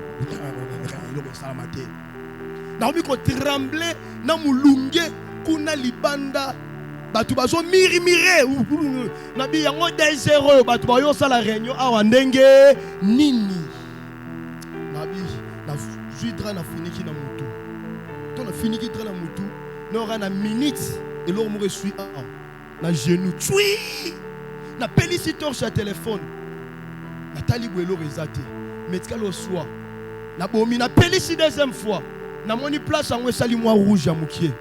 Yo ko salamate. Na obi ko trembler na mulunge kuna libanda. Batu bazo mirimire nabi yango 2-0 batu bayo sala réunion awa ndenge nini nabi na juidra na finiki na mutu to na finiki tra na mutu na na minute et l'homme me suis na genou tui na pelisi torche à téléphone na talibu elo rezate metika lo soir na bomi na pelisi deuxième fois na moni place en sali moi rouge à mukie.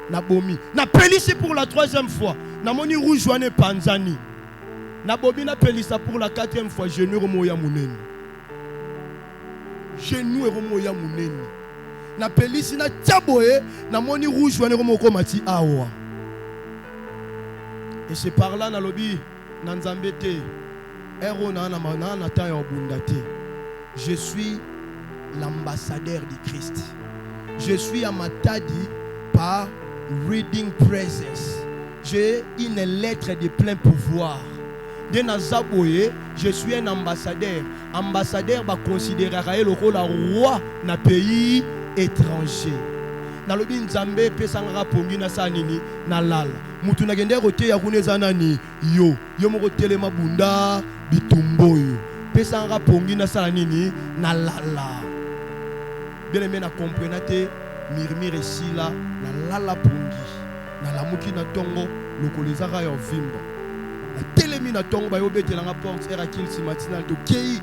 Na bomi na pelisi pour la 3e fois na moni rouge wane panzani na bobi na pelisa pour la 4e fois genou remoya muneni na pelisi na tiaboye na moni rouge wane remoko mati awa. Et c'est par là na lobi na nzambe te ero na na ta ya obundate. Je suis l'ambassadeur du Christ. Je suis à Matadi par Reading Presence. J'ai une lettre de plein pouvoir. De Nazaboye, je suis un ambassadeur. Ambassadeur va considérer le roi na pays étranger. Na lobi nzambe pesanga pongi na sanini na lala. Mutu na gende rote ya kuneza nani yo moko telema bunda bitumboyo. Pesanga pongi na sanini na lala. Bien aimé na comprenate mirmire sila na lala pongi na lamuki na tongo lokolezaka ya vimba na telemi na tongo ba yobetelanga porte erakil si matinal to kei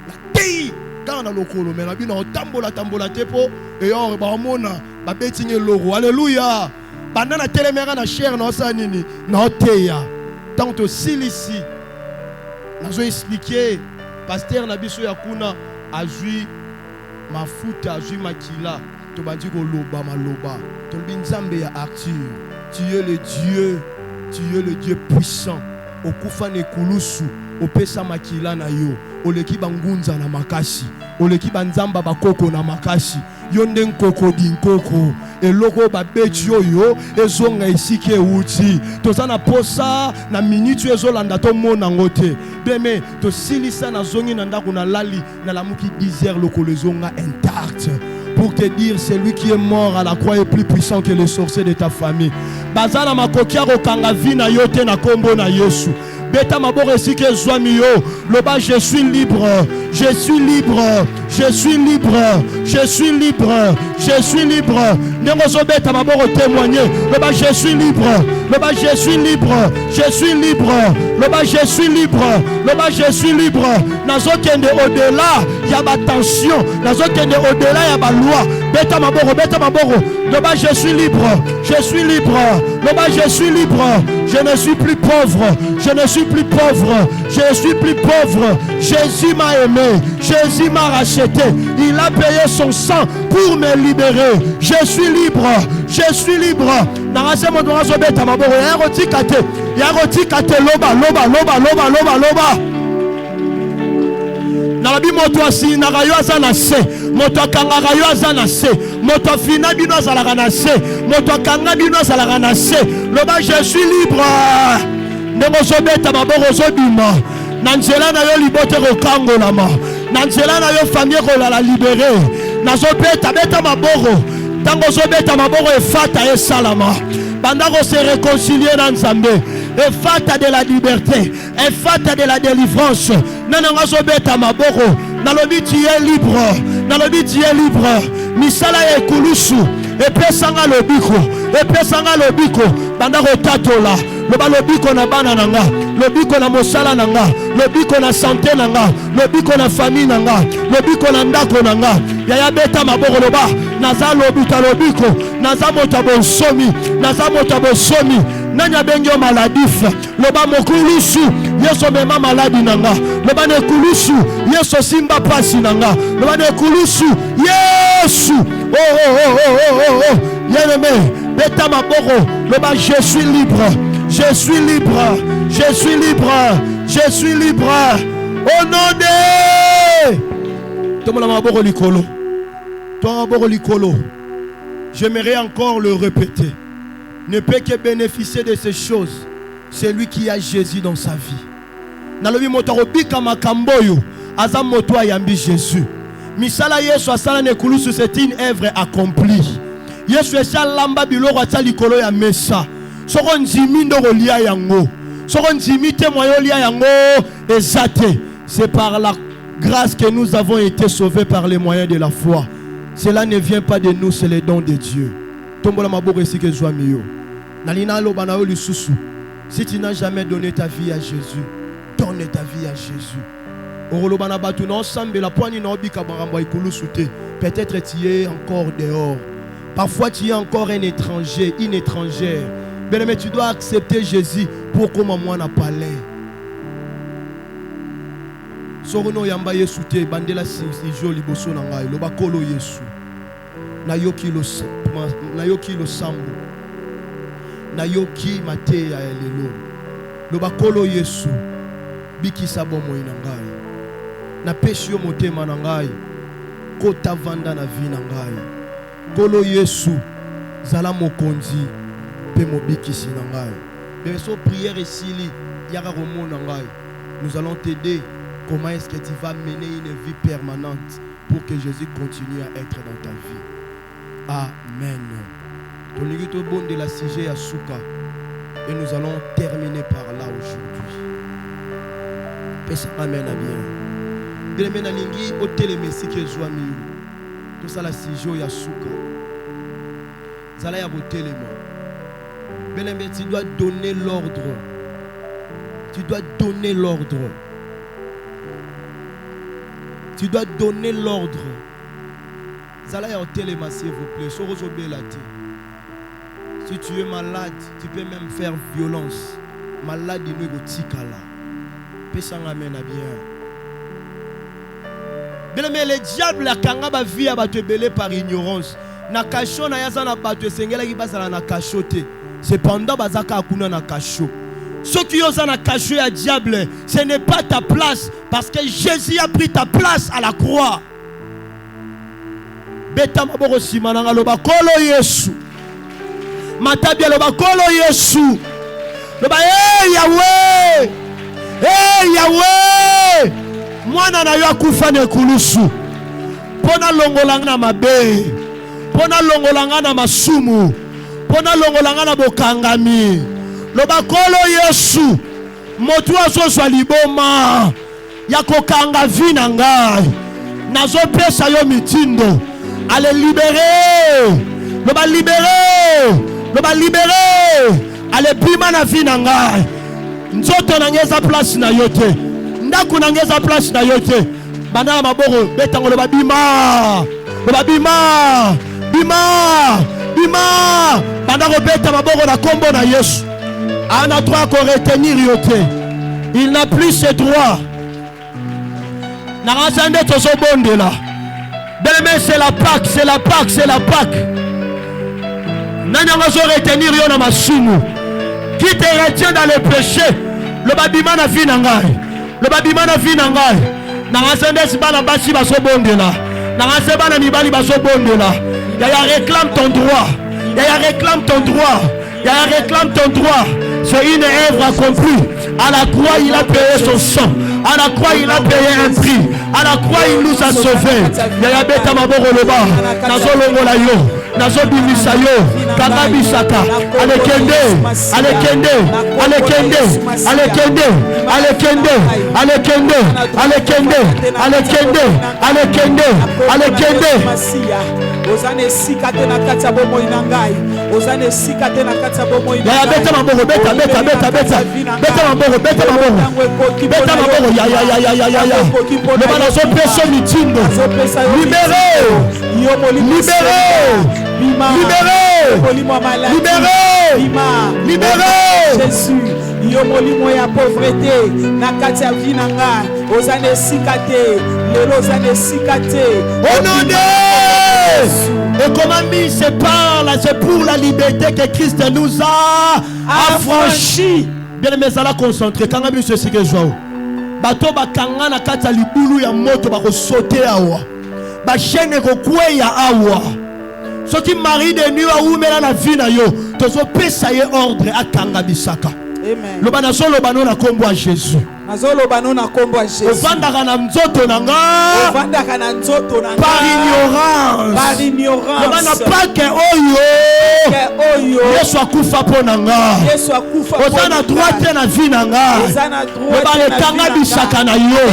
na tei dans na lokolo mais na bino tambola tepo et or ba mona ba betinge logo. Alléluia. Banda na telemera na cher na sa nini na oteya tant to silisi nazo expliquer pasteur na biso ya kuna azui mafuta azui makila to bandi ko loba maloba to binzambe ya Arthur. Tu es le Dieu puissant. Okufa ne kulusu opesa makila na yo oleki bangunza na makasi oleki banzamba bakoko na makasi yonde nkoko dinkoko eloko babeti oyo ezonga esike uti tozana posa na minute ezolanda to mona ngote beme to silisa na zongi na ndako na lali na lamuki 10h lokolo ezonga intact. Pour te dire, celui qui est mort à la croix est plus puissant que les sorciers de ta famille. Bazana makokia kanga vina yote na kombo na Yesu. Beta mabore sike zwami yo. Loba je suis libre. Je suis libre. Je suis libre. Je suis libre. Je suis libre. Nengozobeta maboro témoigner. Loba je suis libre. Loba je suis libre. Je suis libre. Loba je suis libre. Loba je suis libre. Nazokende au-delà, il y a ma tension. Nazokende au-delà, il y a ma loi. Beta maboro, beta maboro. Loba je suis libre. Je suis libre. Loba je suis libre. Je ne suis plus pauvre. Je ne suis plus pauvre. Je suis plus pauvre. Jésus m'a aimé. Jésus m'a racheté. Il a payé son sang pour me libérer. Je suis libre. Je suis libre. Narase mon doigt beta maboro. Yaroti kate. Yaroti kate loba loba loba loba loba loba. Nalabi moto asi nagayo azana se. Moto kangaka yo azana se. Moto fina bino azalaka na se. Moto kanga bino azalaka na se. Loba je suis libre. Ndemo zobeta maboko zobima. Na nzela na yo libote kokangolama. Na nzela na yo famille kolala libéré. Nazobeta beta maboko. Tango zobeta maboko efata esalama. Bandako se réconcilier dans Nzambe. Efata de la liberté. Efata de la délivrance. Nananga zobeta maboko. Nalobi tu es libre. Nalobi tu es libre. Misala ekulusu. Epesanga lobiko. Epesanga lobiko. Bandako tatola. Loba lobiko na bana nanga. Lobiko na mosala nanga. Lobiko na santé nanga. Lobiko na famille nanga. Lobiko na ndako nanga. Yaya beta maboko loba. Naza lobita lobiko. Naza motabo somi. Naza motabo somi. Nanya bengyo maladif. Loba mokulusu. Yeso mema maladi nanga. Loba nekulusu. Yeso simba pasi nanga. Loba nekulusu. Yesu. Oh oh oh oh oh oh. Bien-aimé. Beta maboko. Loba je suis libre. Je suis libre. Je suis libre. Je suis libre. Au nom de... Tomola maboko likolo. Toi maboko likolo. J'aimerais encore le répéter. Ne peut que bénéficier de ces choses celui qui a Jésus dans sa vie. Nalobi motorobika makamboyo azam moto ayambi Jésus. Misala Yesu asala nekulusu c'est une œuvre accomplie. Yesu esa lamba biloko ata likolo ya mesa. Soko nzimi ndoko lia yango. Soko nzimi te moyo lia yango ezate. C'est par la grâce que nous avons été sauvés par les moyens de la foi. Cela ne vient pas de nous, c'est le don de Dieu. Tombola maboko esike zwa miyo. Nalina loba na yo lisusu. Si tu n'as jamais donné ta vie à Jésus, donne ta vie à Jésus. Oroloba na batu na ensemble la poigne na obika barambo ikulusu te. Peut-être tu es encore dehors. Parfois tu es encore un étranger, une étrangère. Mais tu dois accepter Jésus pour comme moi n'a pas l'air. Sorono yamba Yesu te bandela si joli boso na ngai loba kolo Yesu. Nayoki lo sambo. Nayoki mate ya lelo. Loba kolo Yesu. Biki sabomo ina ngai. Na peshi yo motema na ngai. Kota vanda na vi na ngai. Kolo Yesu. Zala mokonzi. Pe mobiki si na ngai. Mais so prière ici yaka romo na ngai. Nous allons t'aider. Comment est-ce que tu vas mener une vie permanente pour que Jésus continue à être dans ta vie. Amen. Tonigito bon de la CG à Souka. Et nous allons terminer par là aujourd'hui. Pesa amen à bien. Bien amen lingi au télémessi que Joami. Tout ça la CG ya Souka. Zala ya botelema. Bien amen, tu dois donner l'ordre. Tu dois donner l'ordre. Tu dois donner l'ordre. Zala ya téléma s'il vous plaît. Si tu es malade, tu peux même faire violence. Malade il est tikala. Pesang amen à bien. Bien mais le diable a kangaba vie à te belé par ignorance. Na kasho na yaza na bato sengela ki basala na kashote. Cependant bazaka akuna na kasho. Ceux qui osent en cacher à diable, ce n'est pas ta place parce que Jésus a pris ta place à la croix. Beta maboko simananga loba kolo Yesu. Matabia loba kolo Yesu. Loba hey Yahweh. Hey Yahweh. Mwana na yo akufa ne kulusu. Pona longolanga na mabe. Pona longolanga na masumu. Pona longolanga na bokangami. Loba kolo Yesu. Motu azozwa liboma. ya kokanga vi na ngai. Nazopesa yo mitindo. Allez libérer. Le ba libérer. Le ba libérer. Allez bima na vi na ngai. Nzoto na ngeza place na yo te. Ndako na ngeza place na yo te. Bana maboro betango le ba bima. Le ba bima. Bima. Bima. Bana robeta maboro na kombo na Yesu. Ana droit qu'on retenir yo te. Il n'a plus ses droits. Narasande tozo bonde là. Bien-aimé, c'est la Pâque, c'est la Pâque, c'est la Pâque. Nanyanga zo retenir yo na masumu. Qui te retient dans le péché? Le babima na vie na ngai. Le babima na vie na ngai. Narasande si bana basi baso bonde là. Narasande bana mibali baso bonde là. Yaya réclame ton droit. Yaya réclame ton droit. Yaya réclame ton droit. C'est une œuvre accomplie. À la croix, il a payé son sang. À la croix, il a payé un prix. À la croix, il nous a sauvés. Yaya beta maboro loba. Nazo longola yo. Nazo bimisa yo. Kaka bisaka. Alekende. Alekende. Alekende. Alekende. Alekende. Alekende. Alekende. Alekende. Alekende. Alekende. Ozane sikate na kata bomo inangai. Ozane sikate na kata bomo inangai. Ya beta maboro beta beta beta beta. Beta maboro beta maboro. Beta maboro ya. Le banazo peso mitindo. Libéré. Libéré. Libéré. Libéré. Libéré. Jésus. Yo molimo ya pauvreté na kati ya vie na nga. Ozane sikate. Lelo ozane sikate. Au nom de et comment c'est par là, c'est pour la liberté que Christ nous a affranchis. Bien aimé, ça l'a concentré. Quand on a vu ceci que je vois, bateau bakanga na kata libulu ya moto bako sauter awa, ba chaîne ko kweya awa. Ce qui marie de nuit a oumela na vie na yo, tozo pesa ye ordre akanga bisaka. Amen. Le banaso le banon na kombo a Jésus. Nazolo banona kombo a Jésus. Ovandaka na nzoto nanga. Ovandaka na nzoto nanga. Par ignorance. Par ignorance. Le bana pas que oyo. Que oyo. Yesu akufa po nanga. Yesu akufa po. Ozana droite na vie nanga. Ozana droite. Le bana kanga bisaka na yo.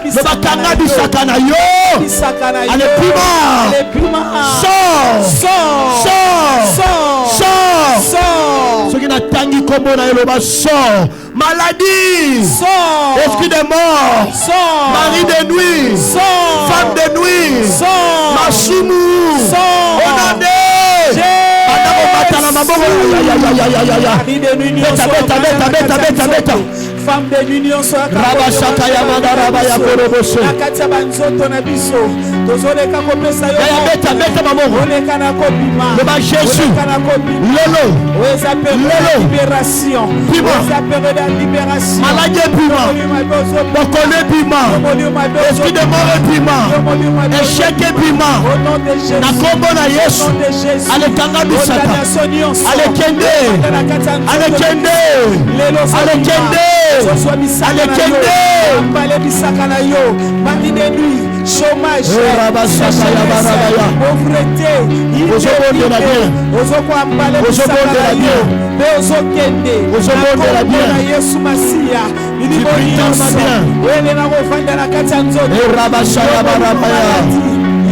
Le bana kanga bisaka na yo. Bisaka na yo. Ale pima. Ale pima. Sors. Sors. Sors. Sors. Sors. Sors. Ce qui n'a tangi kombo na yo le bana sors. Maladie. Sors. Esprit de mort. Sors. Mari de nuit. Sors. Femme de nuit. Sors. Masumu. Sors. Onande. Femme de l'union soit Rabashaka Yamanda Rabaya Koroboshe. Nakatia banzoto na biso. Tozoleka kopesa yo. Beta mamoro. Oleka na kopima. Le ba Jésus. Oleka na kopima. Lelo. Oza période de libération. Oza période de libération. Maladie pima. Bokole pima. Esprit de mort pima. Échec pima. Au nom de Jésus. Na kombo na Yesu. Au nom de Jésus. Alekanga bisaka. Alekende. Alekende. Alekende. Alekende. Mbale bisaka na yo. Mari de nuit. Chômage. Pauvreté. Ozobonde la bien. Ozokwa mbale bisaka na yo. Be ozokende. Ozobonde la bien. Na Yesu Masia. Milimo nyonso. Wele na kovanda na kati ya nzoto.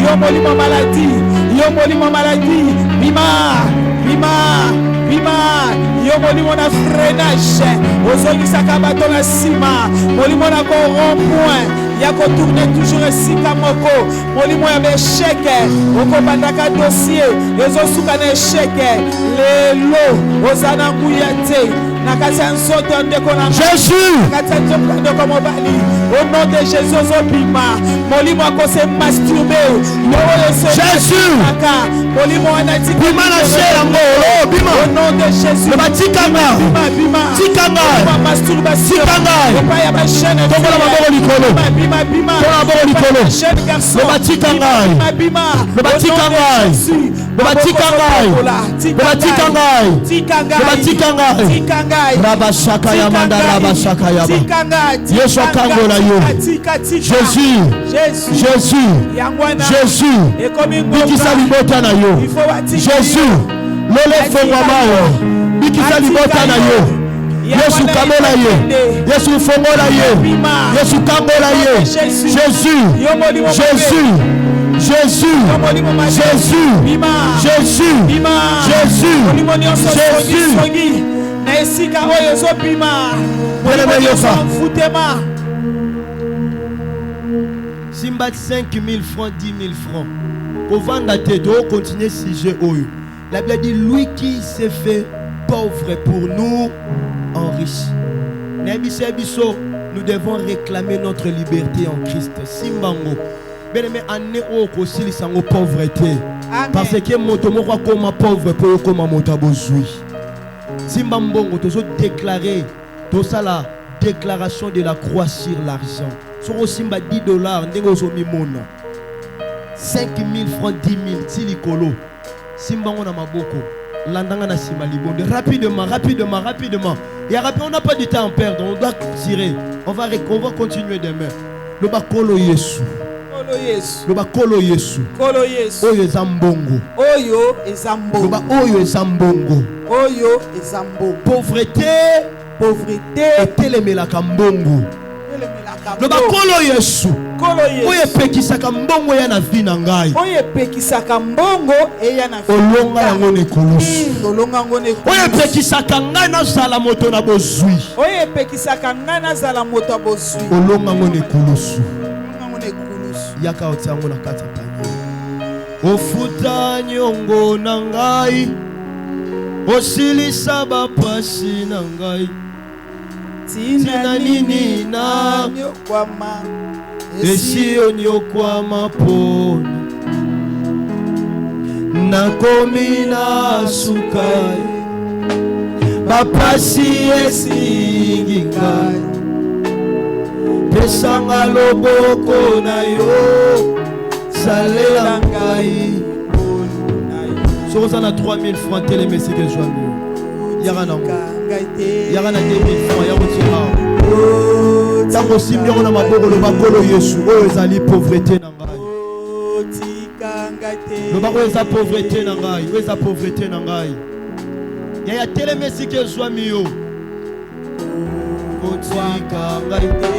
Yo molimo maladie. Yo molimo maladie. Bima. Bima. Bima. Yo molimo na freinage. Ozongisaka bato na sima. Molimo na ko rond-point. Yako tourner toujours esika moko. Molimo ya besheke. Oko bandaka dossier. Ezosuka na esheke. Lelo. Ozana nguyate. Nakasa nsoto ndeko na Jésus. Nakasa nsoto ndeko mobali. Au nom de Jésus ozobima. Molimo ako se masturber. Jésus. Molimo anati. Bima na yango. Oh bima. Au nom de Jésus. Le batikanga. Bima. Tikanga. Masturbation. Tikanga. Opa ya ba chaîne. Tokola maboko likolo. Bima. Tokola maboko likolo. Chaîne garçon. Le batikanga. Bima. Le batikanga. Le batikanga. Le batikanga. Tikanga. Le batikanga. Tikanga. Rabashaka Yamanda Rabashaka Yama. Tikanga. Yesu kangola yo. Jésus. Jésus. Jésus. Bikisa libota na yo. Jésus. Lole fongwa mayo. Bikisa libota na yo. Yesu kamola ye. Yesu fongola ye. Yesu kambola ye. Jésus. Jésus. Jésus. Jésus. Jésus. Simba 5 000 francs, 10 000 francs. Pour vendre te doit continuer sujet oyo. La Bible dit lui qui s'est fait pauvre pour nous enrichi. Nous devons réclamer notre liberté en Christ. Simbango. Bien-aimé, année au kosi lisango pauvreté. Parce que motomoko comme pauvre pour comme motabozui. Simbambongo toujours déclarer tout ça la déclaration de la croix sur l'argent. Sur simba $10 ndengo zo mimona. 5 000 francs, 10 000 tilikolo. Simbango na maboko. Landanga na simalibondo. Rapidement. Et on n'a pas du temps à perdre. On doit tirer. On va continuer demain. Le bakolo Yesu. Le bakolo Yesu. Oyo ezambongo. Oyo ezambongo. Pauvreté. Etelemela kambongo. Le bakolo Yesu. Oye pekisaka mbongo ya na vie na ngai. Olonga yango ne kolosu. Oye pekisaka ngai na zala moto na bozui. Olonga yango ne kolosu. Yaka otiango na kati panye. Ofuta nyongo na ngai. Osilisa bapasi na ngai. Tina nini na esi onyokwama pona nakomi na sukai bapasi esingi ngai pesanga loboko na yo salela ngai sokoza na 3 000 francs telemesike joami Yarana 2000 francs Yarotira Tango simbion na maboko le bakolo Yesu oyo ezali pauvreté na ngai. Le bakolo eza pauvreté na ngai, oyo eza pauvreté na ngai. Ya telemesi ke zwami yo. Otika ngai te.